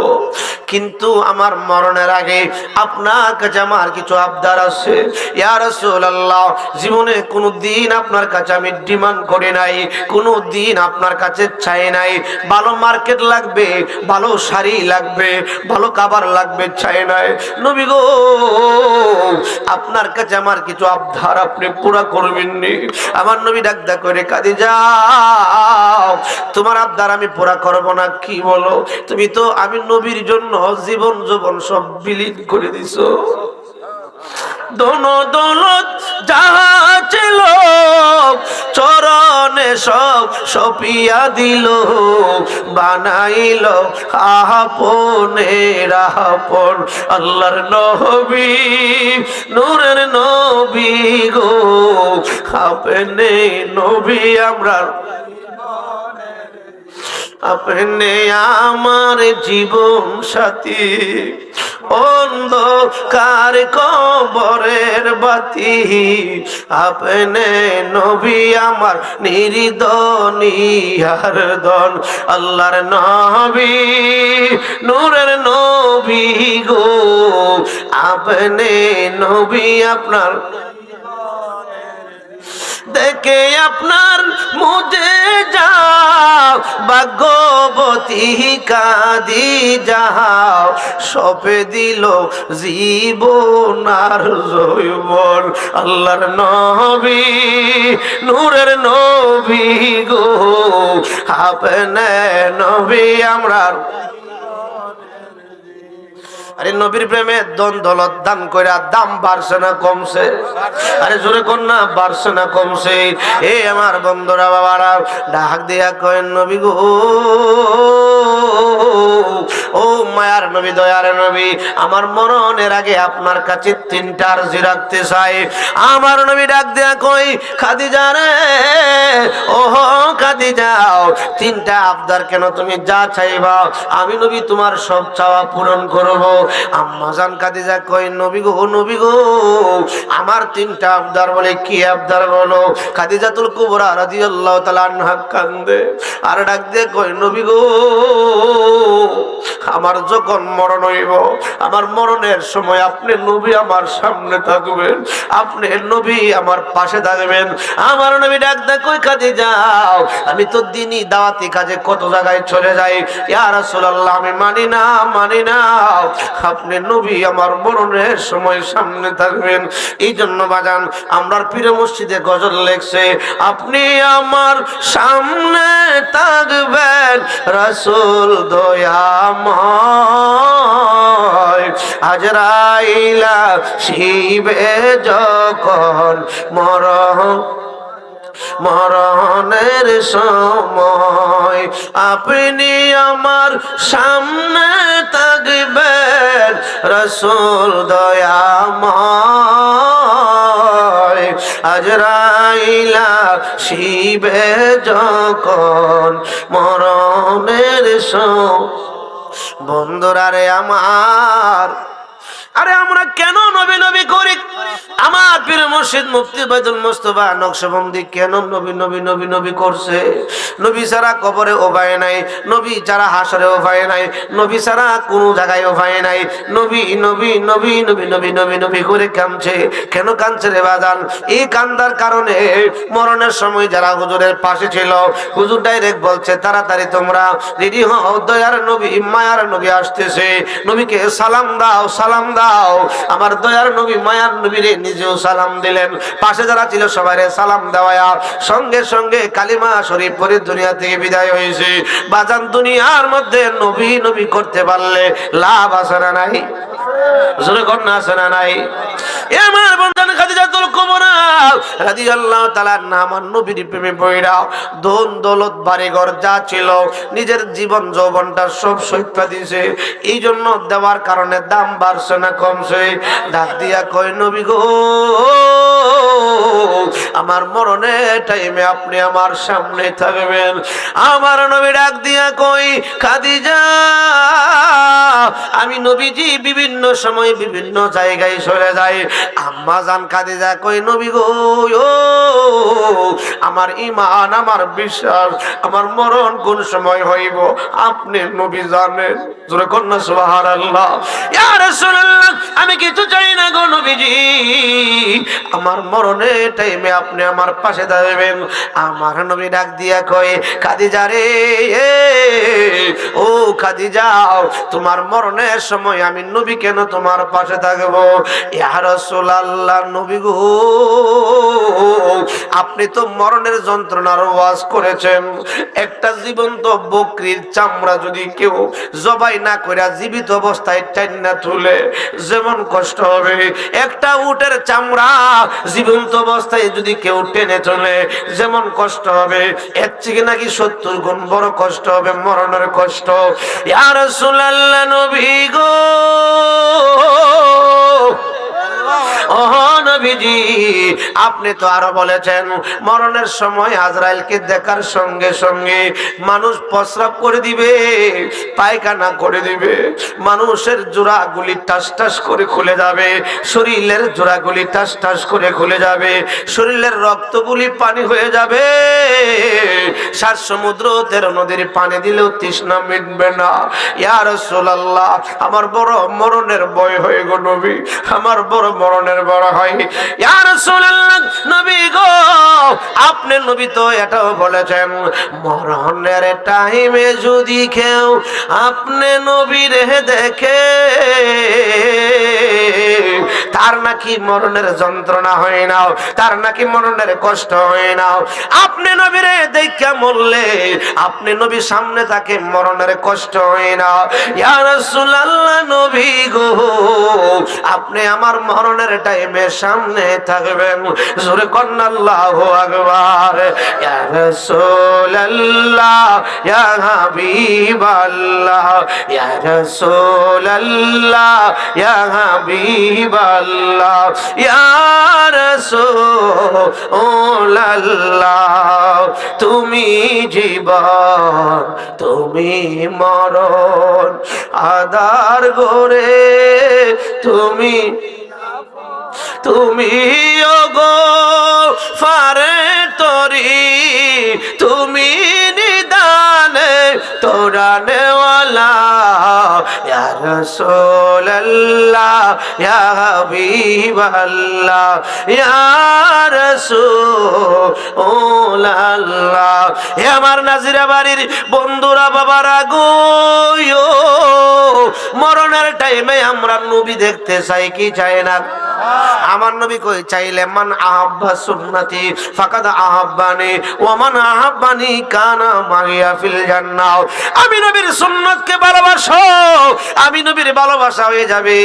কিন্তু আমার মরণের আগে আপনার কাছে আমার কিছু আবদার আছে। ইয়া রাসূলুল্লাহ জীবনে কোনো দিন আপনার কাছে আমি ডিমান্ড করি নাই, কোনো দিন আপনার কাছে চাই নাই ভালো মার্কেট লাগবে, ভালো শাড়ি লাগবে, ভালো খাবার লাগবে চাই নাই। নবী গো আপনার কাছে আমার কিছু আবদার আপনি পুরা করবেন নি। আমার নবী ডাকদা করে খাদিজা তোমার আবদার আমি পুরা করব না। কি বলো? তুমি তো আমি নবীর জন্য জীবন যৌবন সব বিলীন করে দিছো। দৌলত যাহা ছিল চরণে সব সপিয়া দিল, বানাইল আপনের আপন আল্লাহর নবী নূরের নবী গো আপনি নবী আমরা আপনি আমার জীবন সাথী অন্ধকার কবরের বাতি আপনি নবী আমার নির্দনিয়ার দন আল্লাহর নবী নূরের নবী গো আপনি নবী আপনার দেখে আপনার মুজে যাও ভাগ্যবতী কাঁদি যাও সপে দিল জীবন আর জৈবন আল্লাহর নবী নূরের নবী গো আপনি নবী আমরা। আরে নবীর প্রেমে ধন দৌলত দান কইরা দাম বাড়ছে না কমছে? আরে জোরে কোন না বাড়ছে না কমছে? এ আমার বন্ধুরা বাবারা ডাক দিয়া কয় নবী গো ও মায়ার নবী দয়ার নবী আমার মরণের আগে আপনার কাছে 3টা আরজি রাখতে চাই। আমার নবী ডাক দিয়া কই খাদিজা রে ও খাদিজা 3টা আবদার কেন? তুমি যা চাইবা আমি নবী তোমার সব চাওয়া পূরণ করব। আম্মা জান খাদিজা কই নবী গো আমার 3টা আবদার। বলে কি আবদার বলো? খাদিজাতুল কুবরা রাদিয়াল্লাহু তাআলা আনহা কান্দে আর ডাক দিয়ে কই নবী গো আমার যখন মরণ হইব, আমার মরণের সময় আপনি নবী আমার সামনে থাকবেন, আপনি নবী আমার পাশে থাকবেন। আমার নবী ডাক দেয়, কই কাজে যাও? আমি তো দিনই দাওয়াতি কাজে কত জায়গায় চলে যাই। ইয়া রাসূলুল্লাহ, আমি মানি না, মানি না, আপনি নবী আমার মরণের সময় সামনে থাকবেন। এই জন্য বাজান আমরার পীর মসজিদে গজল লেখছে, আপনি আমার সামনে থাকবেন রাসূল দয়াময়। আজরাইলা শিবে যখন মরণের সময় আপনি আমার সামনে থাকবেন রাসূল দয়াময়। আজরাইলা শিবে যখন মরণের সময়। বন্ধুরা রে আমার, আরে আমরা কেন নবী নবী করি? আমার পীর মুর্শিদ মুফতি বাইতুল মুস্তাফা নকশবন্দি কেন নবী নবী নবী নবী করছে? নবী ছাড়া কবরে উপায় নাই, নবী ছাড়া হাসরে উপায় নাই, নবী ছাড়া কোনো জায়গায় উপায় নাই। নবী নবী নবী নবী নবী নবী নবী করে কাঁদছে। কেন কাঁদছে রে বাজান? এই কান্দার কারণে মরণের সময় যারা হুজুরের পাশে ছিল, হুজুর ডাইরেক্ট বলছে, তাড়াতাড়ি তোমরা রেডি হও, দয়ার নবী মায়ার নবী আসতেছে, নবীকে সালাম দাও, সালাম দাও। আমার দয়ার নবী মায়ার নবী রে নিজেও সালাম দিলেন, পাশে যারা ছিল সবাই সালাম দেওয়া, সঙ্গে সঙ্গে কালিমা শরীফ পড়ে দুনিয়া থেকে বিদায় হয়েছে। বাজান দুনিয়ার মধ্যে নবী নবী করতে পারলে লাভ আছে না নাই? জোরে কন্যা আছে না নাই? আমার বন্ধন খাদিজাতুল কুবরা রাদিয়াল্লাহু তাআলা আমার নবীর প্রেমে পড়া ধন দৌলত বাড়িঘর যা ছিল নিজের জীবন যৌবনটা সব সইত্যা দিয়েছে। এই জন্য দেওয়ার কারণে দাম বাড়ছে না কমছে? ডাক দিয়া কয়, নবী গো, আমার মরণের টাইমে আপনি আমার সামনে থাকবেন। আমার নবী ডাক দিয়া কই, খাদিজা, আমি নবীজি বিভিন্ন সময় বিভিন্ন জায়গায় চলে যাই। আম্মা জান খাদিজা কই, নবী গো, আমার ঈমান, আমার বিশ্বাস, আমার মরণ কোন সময় হইব আপনি নবী জানেন। জোরে কন্যা সুবহানাল্লাহ। ইয়া রাসূলুল্লাহ, আমি কিছু চাই না গো নবীজি, আমার মরণের টাইমে আপনি আমার পাশে দাঁড়াবেন। আমার নবী ডাক দিয়া কয়, খাদিজা রে, ও খাদিজা, তোমার মরণের সময় আমি নবী কেন তোমার পাশে থাকবো? ইয়া রাসূলুল্লাহ, নবী গো, আপনি তো মরণের যন্ত্রণার ওয়াজ করেছেন। একটা জীবন্ত বকরির চামড়া যদি কেউ জবাই না করে জীবিত অবস্থায় টাইনা তুলে যেমন কষ্ট হবে, একটা উটের চামড়া জীবন্ত অবস্থায় যদি কেউ টেনে তোলে যেমন কষ্ট হবে, এর থেকে নাকি 70 গুণ বড় কষ্ট হবে মরণের কষ্ট। ইয়া রাসূলুল্লাহ, নবী গো, ও নবীজি, আপনি তো আরো বলেছেন মরণের সময় আজরাইলকে দেখার সঙ্গে সঙ্গে মানুষ প্রস্রাব করে দিবে, পায়খানা করে দিবে, মানুষের জোড়াগুলি টাস টাস করে খুলে যাবে, শরীরের জোড়াগুলি টাস টাস করে খুলে যাবে, শরীরের রক্তগুলি পানি হয়ে যাবে। 7 সমুদ্র 13 নদীর পানি দিলেও তৃষ্ণা মিটবে না। ইয়া রাসূলুল্লাহ, আমার বড় মরণের ভয় হয়ে গো নবী, আমার বড় মরণের বড় হয়। ইয়া রাসূলুল্লাহ, নবী গো, আপনি নবী তো এটাও বলেছেন মরণের টাইমে যদি কেউ আপনি নবীর দেখে তার নাকি মরণের যন্ত্রণা হয় না, তার নাকি মরণের কষ্ট হয় না। আপনি নবীরে দেখে মরলে আপনি নবী সামনে তাকে মরণের কষ্ট হয় না। ইয়া রাসূলুল্লাহ, নবী গো, আপনি আমার মরণের টাইমে সামনে থাকবেন। জোরে কন্না আল্লাহু আকবার। ইয়া রাসূলুল্লাহ, ইয়া হাবিবাল্লাহ, ইয়া রাসূলুল্লাহ, ইয়া হাবিবাল্লাহ, ইয়া রাসূলুল্লাহ, তুমি জীবন, তুমি মরণ, আধার ঘরে তুমি ওগো ফারে তরি, তুমি নিদানে তোরানেওয়ালা, রাসূলুল্লাহ ইয়া হাবিবাল্লাহ ইয়া রাসূলুল্লাহ। হে আমার নাজিরা বাড়ির বন্ধুরা বাবারা গো, মরণের টাইমে আমরা নবী দেখতে চাই কি চাই না? আমার নবী কই চাইলে মান আহাব্বা সুন্নতি ফাকাদ আহাব্বানি ওয়া মান আহাব্বানি কানা মাগিয়া ফিল জান্নাহ। আমি নবীর সুন্নতকে ভালোবাসো, আমি নবীর ভালোবাসা হয়ে যাবে।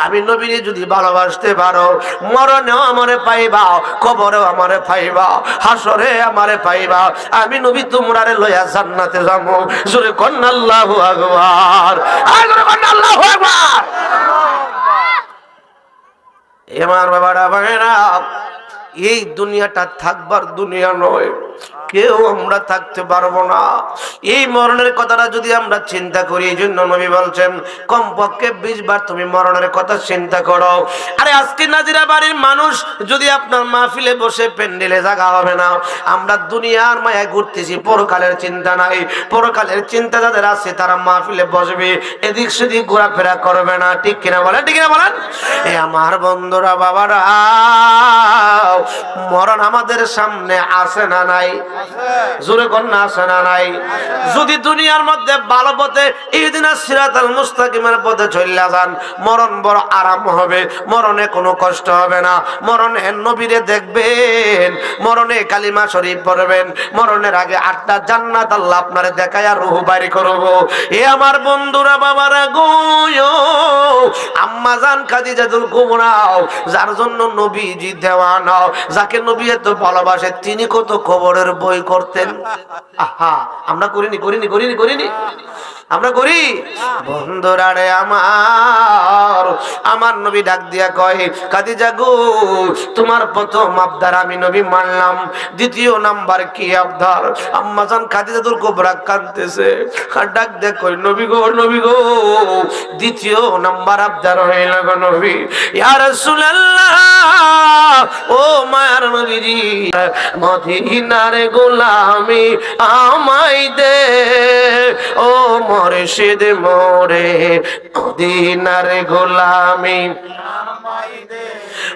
আমি নবীর যদি ভালোবাসতে পারো, মরণেও আমারে পাইবা, কবরেও আমারে পাইবা, হাসরে আমারে পাইবা। আমি নবী তোমরারে লইয়া জান্নাতে যাবো। জোরে কন্না আল্লাহু আকবার, আর জোরে কন্না আল্লাহু আকবার। আমার বাবারা ভাইরা, এই দুনিয়াটা থাকবার দুনিয়া নয়, কেউ আমরা থাকতে পারবো না। এই মরণের কথাটা যদি আমরা চিন্তা করি, এই জন্য নবী বলছেন কমপক্ষে 20 বার তুমি মরণের কথা চিন্তা করো। আরে আজকে নাজিরা বাড়ির মানুষ যদি আপনার মাহফিলে বসে প্যান্ডেলে জায়গা হবে না। আমরা দুনিয়ার মায়া ঘুরতেছি, পরকালের চিন্তা নাই। পরকালের চিন্তা যাদের আছে তারা মাহফিলে বসবে, এদিক সেদিক ঘোরাফেরা করবে না। ঠিক কিনা বলেন? ঠিক কিনা বলেন? এ আমার বন্ধুরা বাবারা, মরণ আমাদের সামনে আছে না নাই? জোরে কন্যা আছে না নাই? যদি দুনিয়ার মধ্যে ভালো পথে ইহদিনাস সিরাতাল মুস্তাকিমের পথে চলে যান, মরণ বড় আরাম হবে, মরণে কোনো কষ্ট হবে না। মরণে নবীরে দেখবেন, মরণে কালিমা শরীফ পড়বেন, মরণের আগে 8টা জান্নাত আল্লাহ আপনারে দেখায়া রূহ বাইর করব। এ আমার বন্ধুরা বাবারা গো, আম্মা জান খাদিজাতুল কুবরা, যার জন্য নবীজি দেওয়ানা, যাকে নবী এত ভালোবাসে, তিনি কত খবরের বই করতেন। আহা, আমরা করিনি করিনি করিনি করিনি আমরা করি। বন্ধুরা রে আমার, আমার নবী ডাক দিয়া কয় খাদিজা গো, তোমার প্রথম আবদার আমি নবী মানলাম, দ্বিতীয় নাম্বার কি আবদার? আম্মা জান খাদিজাতুল কুবরা কাঁদতেছে, আর ডাক দিয়া কয় নবী গো, নবী গো, দ্বিতীয় নাম্বার আবদার হইল গো নবী। ইয়া রাসূলুল্লাহ, ও মায়ার নবীজি, মদিনার গোলামি আমায় দে, ও মুর্শিদ মোরে মদিনার গোলামি আমায় দে।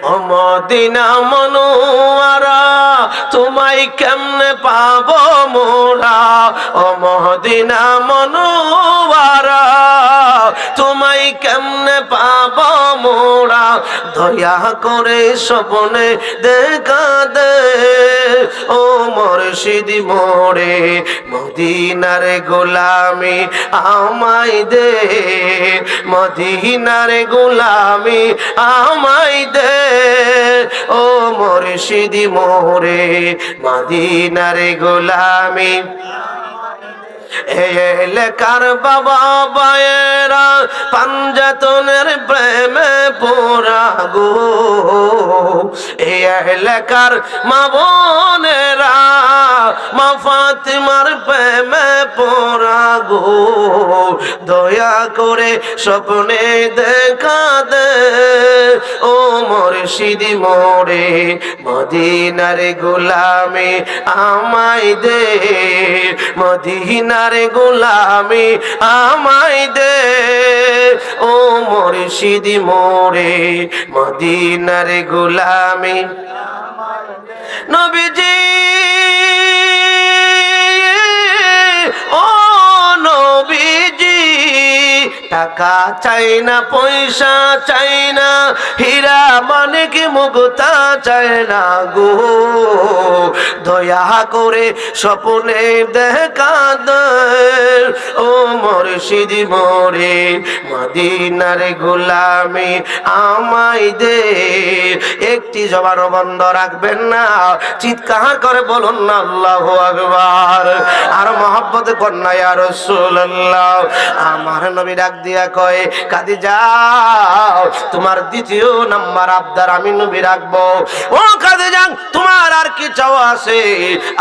ও মদিনা মনোয়ারা, তোমায় কেমনে পাবো মোরা? ও মদিনা মনোয়ারা, তোমায় কেমনে পাবো মোরা? দয়া করে স্বপ্নে দেখা দে, ও মুর্শিদ মোরে মদিনার গোলামি আমায় দে, মদিনার গোলামি আমায় দে, ও মুর্শিদ মোরে মদিনার গোলামি। এলাকার বাবা বায়েরা পাঞ্জাতনের প্রেমে পোড়া গো, এই এলাকার মা বোনেরা মা ফাতিমার প্রেমে পোড়া গো, দয়া করে স্বপ্নে দেখা দে, ও মুর্শিদ মোরে মদিনার গোলামি আমায় দে, মদিনার গোলামি আমায় দে, ও মুর্শিদ মোরে মদিনার গোলামি। নবীজি ও নবীজি, টাকা চাই না, পয়সা চাই না, হীরা মানিক মুক্তা চাই না গো, দয়া করে স্বপ্নে দেখা দে, ও মুর্শিদ মোরে মদিনার গোলামি আমায় দে। একটি জবান বন্ধ রাখবেন না, চিৎকার করে বলুন না আল্লাহু আকবার, আর মহব্বত কন্যা ইয়া রাসূলুল্লাহ। আমার নবী ডাক দিয়া কয় খাদিজা, তোমার দ্বিতীয় নাম্বার আবদার আমি নবী রাখবো। ও খাদিজা, তোমার আর কি চাওয়া আছে?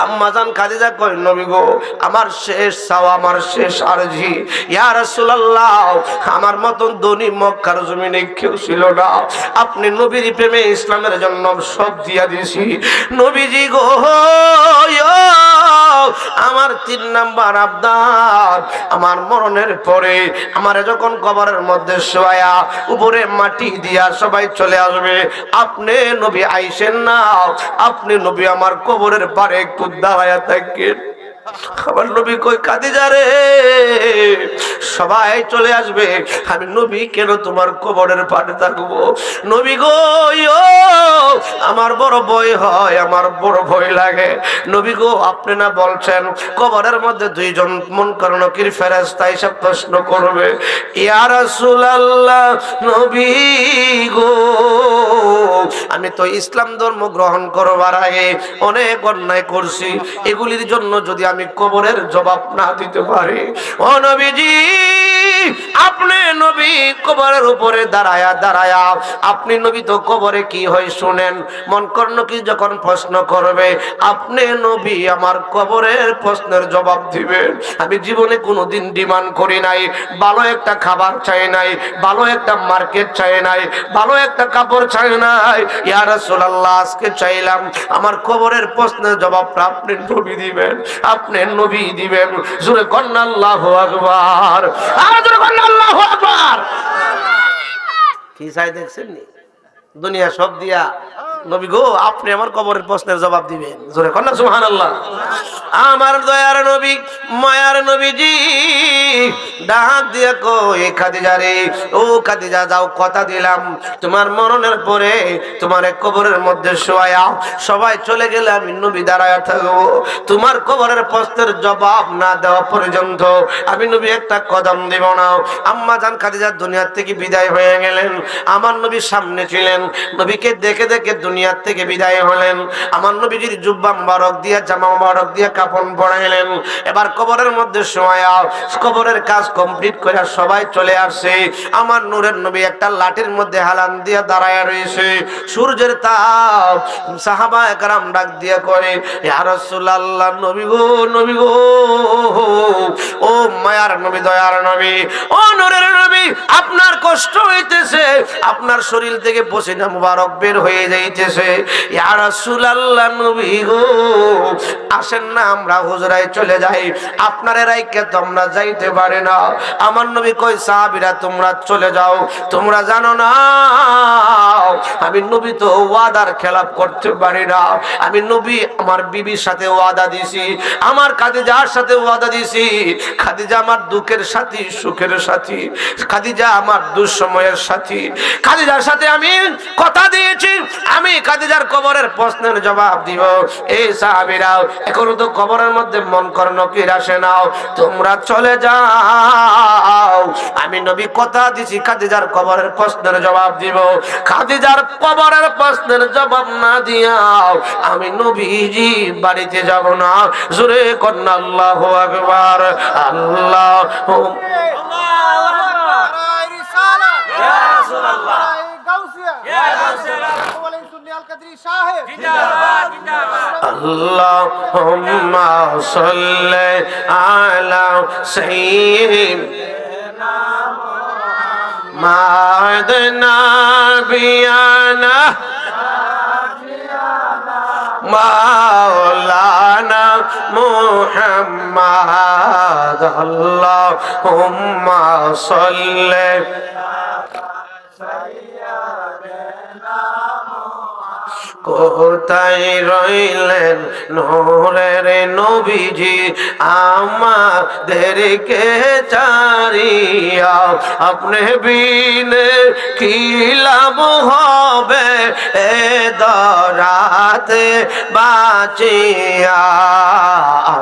আম্মা জান খাদিজা কয় নবী গো, আমার শেষ চাওয়া, আমার শেষ আরজি, ইয়া রাসূলুল্লাহ, আমার মতন ধনী মক্কার জমিনে কেউ ছিল না, আপনি নবীর প্রেমে ইসলামের জন্য সব দিয়া দিয়েছি। নবীজি গো, আমার 3 নাম্বার আবদার, আমার মরণের পরে আমার যখন কবরের মধ্যে শোয়া উপরে মাটি দিয়া সবাই চলে আসবে, আপনি নবী আইসেন না, আপনি নবী আমার কবরের পারে একটু দাঁড়ায়া থাকেন। আমার নবী কই খাদিজা রে, সবাই চলে আসবে, আমি নবী কেন তোমার কবরের পাড়ে থাকবো? নবী গো, আমার বড় ভয় হয়, আমার বড় ভয় লাগে। নবী গো, আপনি না বলছেন কবরের মধ্যে দুইজন মুনকার নাকির ফেরেশতা এসে প্রশ্ন করবে? ইয়া রাসূলুল্লাহ, নবী গো, আমি তো ইসলাম ধর্ম গ্রহণ করবার আগে অনেক অন্যায় করছি, এগুলির জন্য যদি আমি কবরের জবাব না দিতে পারি, ও নবীজি আপনি নবী কবরের উপরে দাঁড়ায়া দাঁড়ায়া আপনি নবী তো কবরে কি হয় শুনেন। মন কর্ণ কি যখন প্রশ্ন করবে, আপনি নবী আমার কবরের প্রশ্নের জবাব দিবেন। আমি জীবনে কোনোদিন ডিমান্ড করি নাই, ভালো একটা খাবার চাই নাই, ভালো একটা মার্কেট চাই নাই, ভালো একটা কাপড় চাই নাই। ইয়া রাসূলুল্লাহ, আজকে চাইলাম আমার কবরের প্রশ্নের জবাবটা আপনি নবী দিবেন, আপনি নবী দিবেন। জোরে কন্না আল্লাহু আকবার, আর জোরে কন্না আল্লাহু আকবার। কি চাই দেখছেন নি? দুনিয়া সব দিয়া নবী গো, আপনি আমার কবরের প্রশ্নের জবাব দিবেন। জোরে কন্না সুবহানাল্লাহ। আমার দয়ার নবী, মায়ার নবীজি ডাক দিয়া কই খাদিজা রে, ও খাদিজা যাও, কথা দিলাম তোমার মরণের পরে তোমার কবরের মধ্যে শোয়া সবাই চলে গেলে আমি নবী দাঁড়ায়া থাকবো, তোমার কবরের প্রশ্নের জবাব না দেওয়া পর্যন্ত আমি নবী একটা কদম দিব না। আম্মা জান খাদিজা দুনিয়া থেকে বিদায় হয়ে গেলেন, আমার নবী সামনে ছিলেন, নবীকে দেখে দেখে দুনিয়ার থেকে বিদায় হলেন। আমার নবীজির জুব্বা মুবারক দিয়া, জামা মুবারক দিয়া কাফন পরাইলেন। এবার কবরের মধ্যে শোয়া কবরের কাজ কমপ্লিট করে সবাই চলে আসছে। আমার নূরের নবী একটা লাঠির মধ্যে হালান দিয়া দাঁড়ায় রয়েছে, সূর্যের তাপ। সাহাবায়ে কেরাম ডাক দিয়া করে, ইয়া রাসূলুল্লাহ, নবী গো, নবী গো, ও মায়ার নবী, দয়ার নবী, ও নূরের নবী, আপনার কষ্ট হইতেছে, আপনার শরীর থেকে পসিনা মুবারক বের হয়ে যাইতেছে। ইয়া রাসূলুল্লাহ, নবী গো, আসেন না আমরা হুজরায় চলে যাই, আপনার রাইকে তোমরা যাইতে পারে না। আমার নবী কই, সাহাবীরা তোমরা চলে যাও, তোমরা জানো না আমি নবী তো ওয়াদার খেলাপ করতে পারি না। আমি নবী আমার বিবির সাথে ওয়াদা দিছি, আমার খাদিজার সাথে ওয়াদা দিছি, খাদিজা আমার দুঃখের সাথী, সুখের সাথী, খাদিজা আমার দুঃসময়ের সাথী, খাদিজার সাথে আমি কথা দিয়েছি আমি খাদিজার কবরের প্রশ্নের জবাব দিব। এই সাহাবীরা এখনো তো কবরের মধ্যে মন কর নকির আসে নাও, তোমরা চলে যাও, আমি নবী কথা দিছি খাদিজার কবরের প্রশ্নের জবাব দিব। খাদিজার কবরের প্রশ্নের জবাব না দিয়াও আমি নবীজি বাড়িতে যাব না। জোরে কন্না আল্লাহু আকবার, আল্লাহু আল্লাহুম্মা সাল্লি আলা সাইয়্যিদিনা মুহাম্মাদ নাবিয়ানা মাওলানা মুহাম্মাদ, আল্লাহুম্মা সাল্লি কোথায় রইলেন নূরের নবীজি আমাদেরকে চারিয়া, আপনি বিনে কি লাভ হবে এ দরাতে বাঁচিয়া।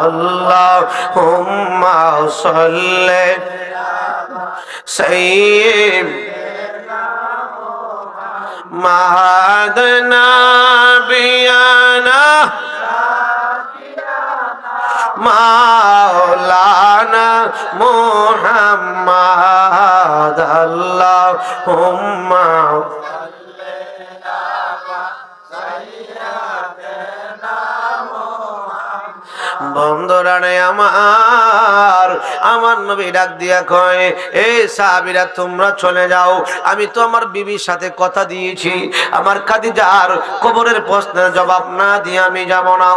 আল্লাহুম্মা সাল্লি সাইয়্যিদিনা মুহাম্মাদ নাবিয়ানা মাওলানা মুহাম্মাদ, আল্লাহুম্মা বন্ধুরা রে আমার নবী ডাক দিয়া কয়, এই সাহাবীরা তোমরা চলে যাও, আমি তো আমার বিবির সাথে কথা দিয়েছি, আমার খাদিজার কবরের প্রশ্নের জবাব না দিয়ে আমি যাব না।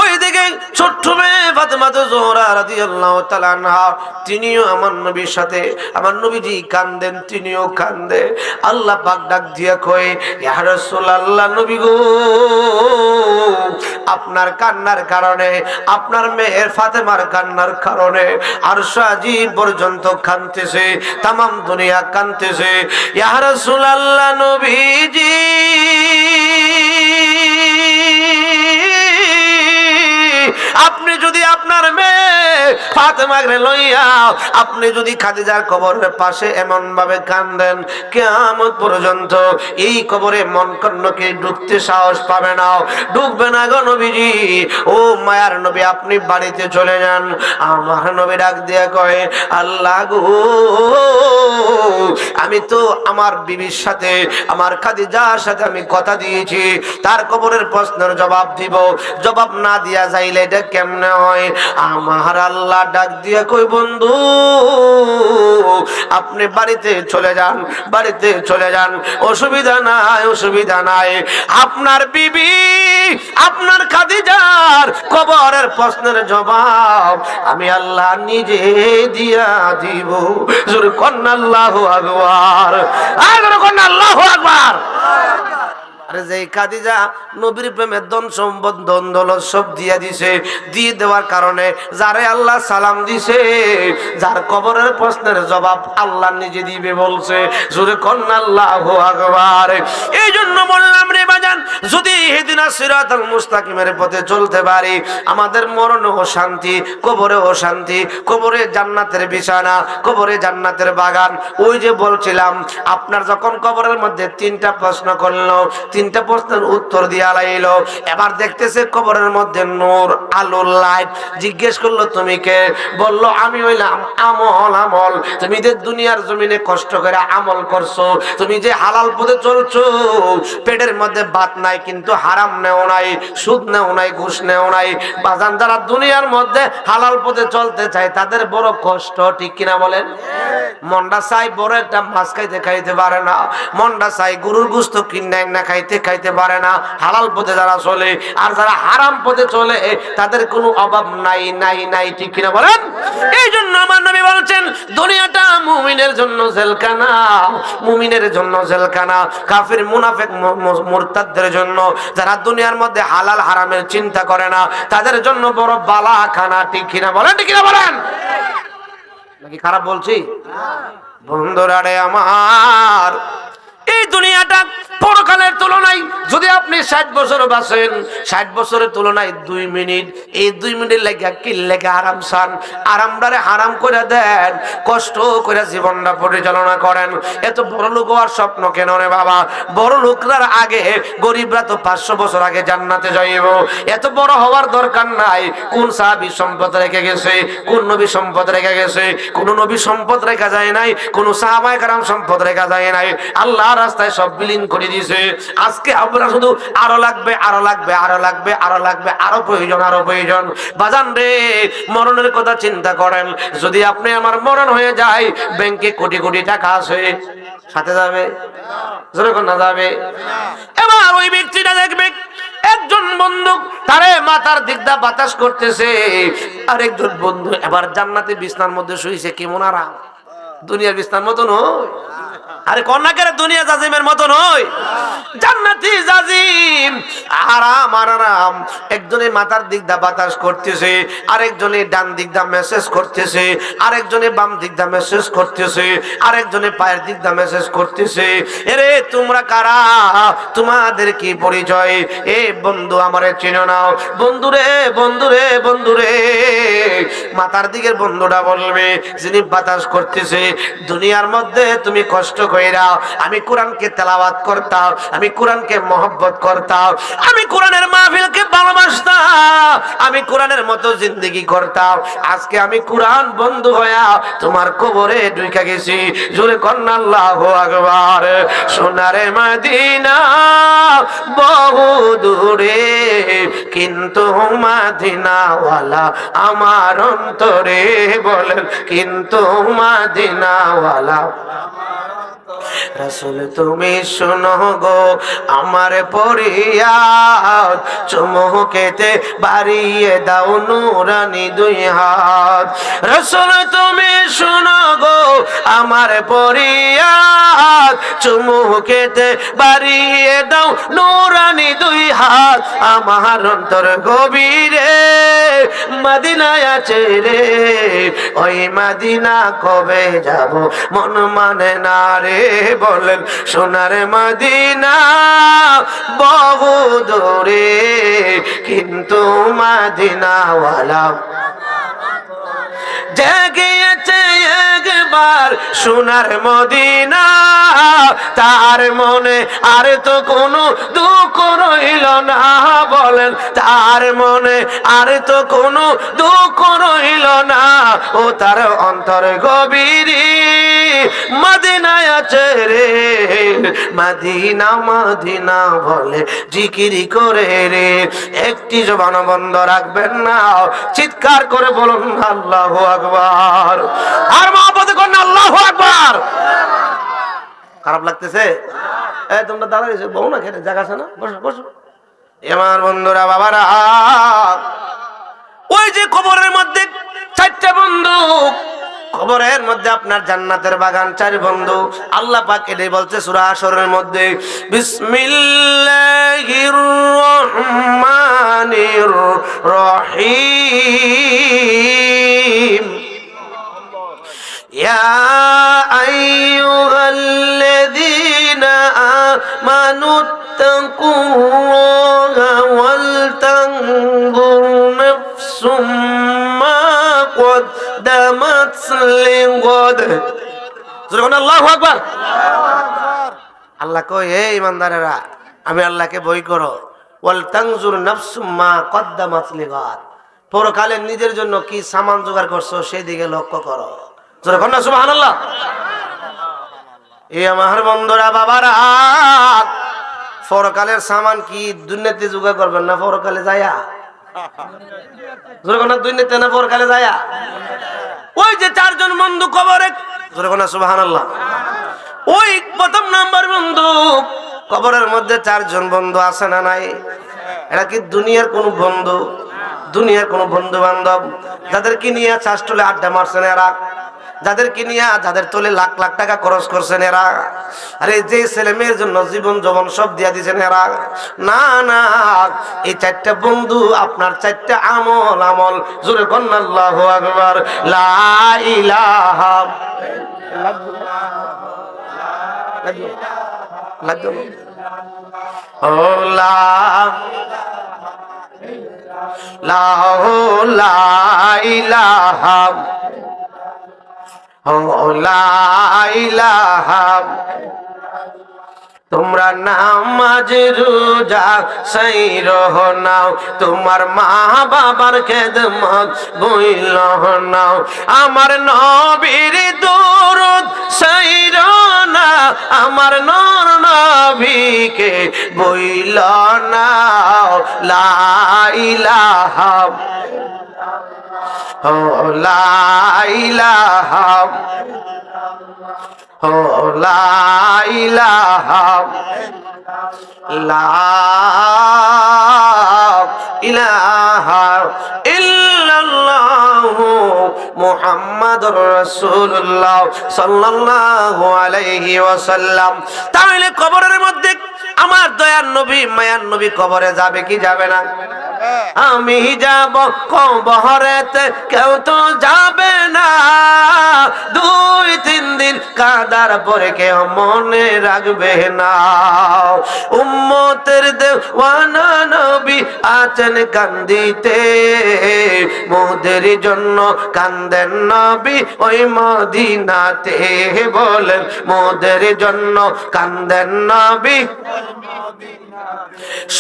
ওইদিকে ছোট্ট মেয়ে ফাতেমা জোহরা রাদিয়াল্লাহু তাআলা আনহা, তিনিও আমার নবীর সাথে, আমার নবীজি কান্দেন, তিনিও কান্দে। আল্লাহ পাক ডাক দিয়া কয়, ইয়া রাসূলুল্লাহ, নবী গো, আপনার কান্নার কারণে, আপনার মেয়ের ফাতেমার কান্নার কারণে আরশ আজিম পর্যন্ত কাঁদতেছে, তামাম দুনিয়া কাঁদতেছে। ইয়া রাসূলুল্লাহ, নবীজি আপনি যদি আপনার মেয়ে ফাতেমাকে লইয়া আপনি যদি খাদিজার কবরের পাশে এমন ভাবে কাঁদেন, কিয়ামত পর্যন্ত এই কবরে মন কর্ণকে ঢুকতে সাহস পাবে না, ঢুকবে না গো নবীজি। ও মায়ার নবী, আপনি বাড়িতে চলে যান। আমার নবী ডাক দিয়ে কয়, আল্লাহ গো, আমি তো আমার বিবির সাথে, আমার খাদিজার সাথে আমি কথা দিয়েছি, তার কবরের প্রশ্নের জবাব দিব, জবাব না দিয়া যাইলে এটা কেমনে হয়? আমার আল্লাহ ডাক দিয়ে কই, বন্ধু আপনি বাড়িতে চলে যান, বাড়িতে চলে যান, অসুবিধা নাই, অসুবিধা নাই। আপনার বিবি, আপনার খাদিজার কবরের প্রশ্নের জবাব আমি আল্লাহ নিজে দিয়া দিব। জোরে কন্না আল্লাহু আকবার, আর কন্না আল্লাহু আকবার। আরে যে খাদিজা নবীর প্রেমে ধন সম্পদ ধন দৌলত সব দিয়া দিছে, দিয়ে দেওয়ার কারণে যারে আল্লাহ সালাম দিছে, যার কবরের প্রশ্নের জবাব আল্লাহ নিজে দিবে বলছে। জোরে কন্না আল্লাহু আকবার। এই জন্য বললাম রে বাজান, যদি ইহদিনাস সিরাতাল মুস্তাকিমের পথে চলতে পারি, আমাদের মরণও শান্তি, কবরেও শান্তি, কবরে জান্নাতের বিছানা, কবরে জান্নাতের বাগান। ওই যে বলছিলাম, আপনার যখন কবরের মধ্যে তিনটা প্রশ্ন করলো, তিনটা প্রশ্নের উত্তর দিয়া লাইলো, এবার দেখতেছে কবরের মধ্যে নূর, আলো, লাইট। জিজ্ঞেস করলো, তুমি কে? বললো, আমি হইলাম আমল। আমল, তুমি যে দুনিয়ার জমিনে কষ্ট করে আমল করছো, তুমি যে হালাল পথে চলছো, পেটের মধ্যে ভাত নাই কিন্তু হারাম নেও নাই, সুদ নেও নাই, ঘুষ নেও নাই। বাজান, যারা দুনিয়ার মধ্যে হালাল পথে চলতে চায় তাদের বড় কষ্ট, ঠিক কিনা বলেন? মনটা চাই বড় একটা মাছ খাইতে খাইতে পারে না, মনটা চাই গরুর গোশত কিনে না খাইতে খাইতে পারে না। হালাল পথে যারা চলে আর যারা হারাম পথে চলে তাদের কোনো অভাব নাই, নাই, নাই, ঠিক কিনা বলেন? এই জন্য আমার নবী বলছেন, দুনিয়াটা মুমিনের জন্য জেলখানা, মুমিনের জন্য জেলখানা, কাফির মুনাফিক মুরতাদদের জন্য, যারা দুনিয়ার মধ্যে হালাল হারামের চিন্তা করে না, তাদের জন্য বড় বালাখানা, ঠিক কিনা বলেন? ঠিক কিনা বলেন? নাকি খারাপ বলছি? বন্ধুরা রে আমার, এই দুনিয়াটা পরকালের তুলনায় যদি আপনি 60 বছর বাঁচেন, 60 বছরের তুলনায় 2 মিনিট, এই 2 মিনিট লেগে কি লেগে আরাম চান, আরামটারে হারাম করে দেন, কষ্ট করে জীবনটা পরিচালনা করেন। এত বড় লোক হওয়ার স্বপ্ন কেন রে বাবা? বড় লোকরার আগে গরিবরা তো 500 বছর আগে জান্নাতে যাইব। এত বড় হওয়ার দরকার নাই। কোন সাহাবী সম্পদ রেখে গেছে, কোন নবী সম্পদ রেখে গেছে? কোন নবী সম্পদ রেখা যায় নাই, কোন সাহাবায়ে কেরাম সম্পদ রেখা যায় নাই। আল্লাহর রাস্তায় সব বিলীন করে দিয়েছে। আজকে আমরা শুধু আরো লাগবে, আরো লাগবে, আরো লাগবে, আরো লাগবে, আরো প্রয়োজন, আরো প্রয়োজন। বাজান রে, মরণের কথা চিন্তা করেন। যদি আপনি আমার মরণ হয়ে যায়, ব্যাংকে কোটি কোটি টাকা আছে, সাথে যাবে? জোরে কোন না যাবে? এবার ওই ব্যক্তিটা দেখবে একজন বন্ধু তারে মাথার দিক দা বাতাস করতেছে, আর একজন বন্ধু এবার জান্নাতে বিছনার মধ্যে শুইছে। কেমন আরাম! দুনিয়ার বিছনার মতো নয়, আরে কন্যাকের দুনিয়া জাজিমের মতো নয়, জান্নাতি জাজিম, আরাম আর আরাম। একজনে মাথার দিক দা বাতাস করতেছে, আরেকজনে ডান দিক দা মেসেজ করতেছে, আরেকজনে বাম দিক দা মেসেজ করতেছে, আরেকজনে পায়ের দিক দা মেসেজ করতেছে। এরে তোমরা কারা? তোমাদের কি পরিচয়? এ বন্ধু আমারে চিনো নাও। বন্ধুরে, বন্ধুরে, বন্ধুরে, মাথার দিকের বন্ধুটা বলবে, যিনি বাতাস করতেছে, দুনিয়ার মধ্যে তুমি কষ্ট কইরা আমি কোরআনকে তেলাওয়াত করতাম, আমি কোরআনকে মহব্বত করতাম, আমি কোরআনের মাহফিলকে ভালোবাসতাম, আমি কোরআনের মতো জিন্দেগি করতাম। আজকে আমি কোরআন বন্ধু হইয়া তোমার কবরে ঢুইকা গেছি। জোরে কন্না আল্লাহু আকবার। সোনারে মদিনা বহু দূরে, কিন্তু মদিনাওয়ালা আমার অন্তরে। বলেন কিন্তু মদিনাওয়ালা। রাসূল তুমি শোনো গো আমার ফরিয়াদ, চুমুকেতে বাড়িয়ে দাও নূরানি দুই হাত। রাসূল তুমি শোনো গো আমার ফরিয়াদ, চুমুকেতে বাড়িয়ে দাও নূরানি দুই হাত। আমার অন্তর গভীরে মদিনায় আছে রে, ওই মদিনা কবে যাব মন মানে না রে। বলেন সোনার মদিনা বহু দূরে, কিন্তু মদিনাওয়ালা জেগেছে একবার সোনার মদিনা, তার মনে আর তো কোনো দুঃখ রইল না। বলেন তার মনে আর তো কোনো দুঃখ রইল না, ও তার অন্তর গভীরে মদিনায় আছে রে। মদিনা মদিনা বলে জিকিরি করে রে। একটি জবান বন্ধ রাখবেন না, চিৎকার করে বলুন আল্লাহু আকবার। আর মহব্বত করুন আল্লাহু আকবার। খারাপ লাগতেছে? তোমরা দাঁড়াইছো, বউ না খেতে জায়গা আছে না, বসো বসো। আমার বন্ধুরা বাবারা, ওই যে কবরের মধ্যে চারটা বন্ধু, কবরের মধ্যে আপনার জান্নাতের বাগান, চার বন্ধু। আল্লাহ পাক এটাই বলছে সূরা হাশরের মধ্যে, বিসমিল্লাহির রহমানির রহিম। ইয়া আইয়ুহাল্লাযীনা আমানু তাকুল্লাহা ওয়াল তানজুর নাফসুম মা কদ্দামাত লিগাদ। সুবহান আল্লাহু আকবার। আল্লাহ কয়, হে ইমানদারেরা, আমি আল্লাহকে ভয় করো। ওয়াল তানজুর নাফসুম মা কদ্দামাত লিগাদ, পরকালে নিজের জন্য কি সামান জোগাড় করছো সেই দিকে লক্ষ্য করো। সুবহানাল্লাহ। এই আমার বন্ধুরা বাবারা, পরকালের সামান কি দুনিয়াতে জোগাড় করবেন না পরকালে যায়া? দুনিয়াতে না পরকালে যায়া? ওই যে চারজন বন্ধু কবরে, সুবহানাল্লাহ। ওই প্রথম নাম্বার বন্ধু কবরের মধ্যে চারজন বন্ধু আছে না নাই? এরা কি দুনিয়ার কোন বন্ধু? দুনিয়ার কোন বন্ধু বান্ধব যাদেরকে নিয়ে চাষটলে আড্ডা মারছেন এরা, যাদেরকে নিয়ে যাদের তোলে লাখ লাখ টাকা খরচ করছেন এরা, আরে যে ছেলে মেয়ের জন্য জীবন যৌবন সব দিয়া দিয়েছেন এরা? না না, এই চারটা বন্ধু আপনার চারটা আমল। আমল জোরে কন্না আল্লাহু আকবার। লা ইলাহা তোমরা নামাজ রোজা সাইরহ নাও, তোমার মা বাবার খেদমত বইল নাও, আমার নবীর দরুদ সাইরহ না, আমার নূর নবীকে বইল নাও। লা ইলাহা লা ইলাহা লা ইলাহা লা ইলাহা ইল্লাল্লাহু মুহাম্মাদুর রাসূলুল্লাহ সাল্লাল্লাহু আলাইহি ওয়াসাল্লাম। তাহলে কবরের মধ্যে আমার দয়ার নবী মায়ার নবী কবরে যাবে কি যাবে না? আমি যাব কবরেতে কেউ তো যাবে না, 2-3 দিন কাদার পরে কেউ মনে রাখবে না। উম্মতের দেওয়ানা নবী আছেন কান্দিতে, মোদের জন্য কান্দেন নবী ওই মদিনাতে। বলেন মোদের জন্য কান্দেন নবী।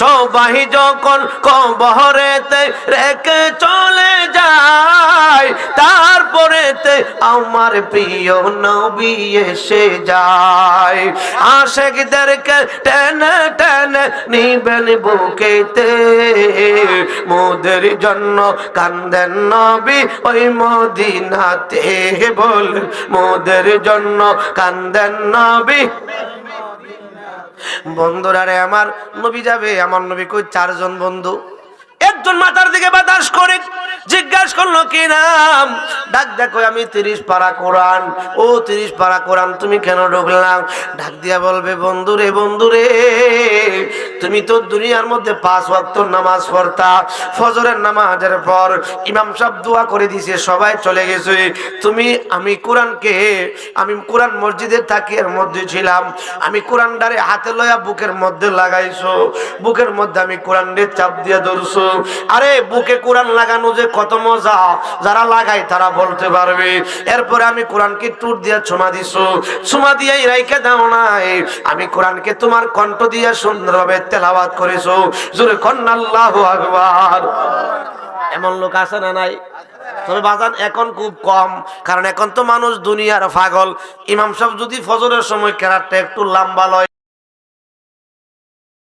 সবাই যখন কবরেতে রেখে চলে যায়, তারপরেতে আমার প্রিয় নবী এসে যায়। আশিকদেরকে টেনে টেনে নিবেন বুকেতে, মোদের জন্য কান্দেন নবী ওই মদিনাতে। বলেন মোদের জন্য কান্দেন নবী। বন্ধুরা রে, আমার নবী যাবে, আমার নবী কই 4 জন বন্ধু। একজন মাথার দিকে বাতাস করে জিজ্ঞাসা করলো কি নাম? ডাক দেখো আমি 30 পারা কোরআন। ও 30 পারা কোরআন তুমি কেন ঢুকলাম? ডাক দিয়া বলবে বন্ধুরে বন্ধুরে, তুমি তো দুনিয়ার মধ্যে 5 ওয়াক্ত নামাজ পড়তা, ফজরের নামাজের পর ইমাম সাহেব দোয়া করে দিয়েছে, সবাই চলে গেছে, আমি কোরআন মসজিদের তাকিয়ার মধ্যে ছিলাম, আমি কোরআনটারে হাতে লয়া বুকের মধ্যে লাগাইছো, বুকের মধ্যে আমি কোরআনের চাপ দিয়ে ধরছো। আরে বুকে কোরআন লাগানো যে কত মজা, যারা লাগায় তারা বলতে পারবে। এরপরে আমি কোরআনকে টুট দিয়া ছোমা দিছো, ছোমা দিয়াই রাইখা দাও নাই, আমি কোরআনকে তোমার কণ্ঠ দিয়া সুন্দরভাবে তেলাওয়াত করেছো। জোরে কন্না আল্লাহু আকবার। এমন লোক আছে না নাই? তবে বাজান এখন খুব কম, কারণ এখন তো মানুষ দুনিয়ার পাগল। ইমাম সাহেব যদি ফজরের সময় কেরাতটা একটু লম্বা লয়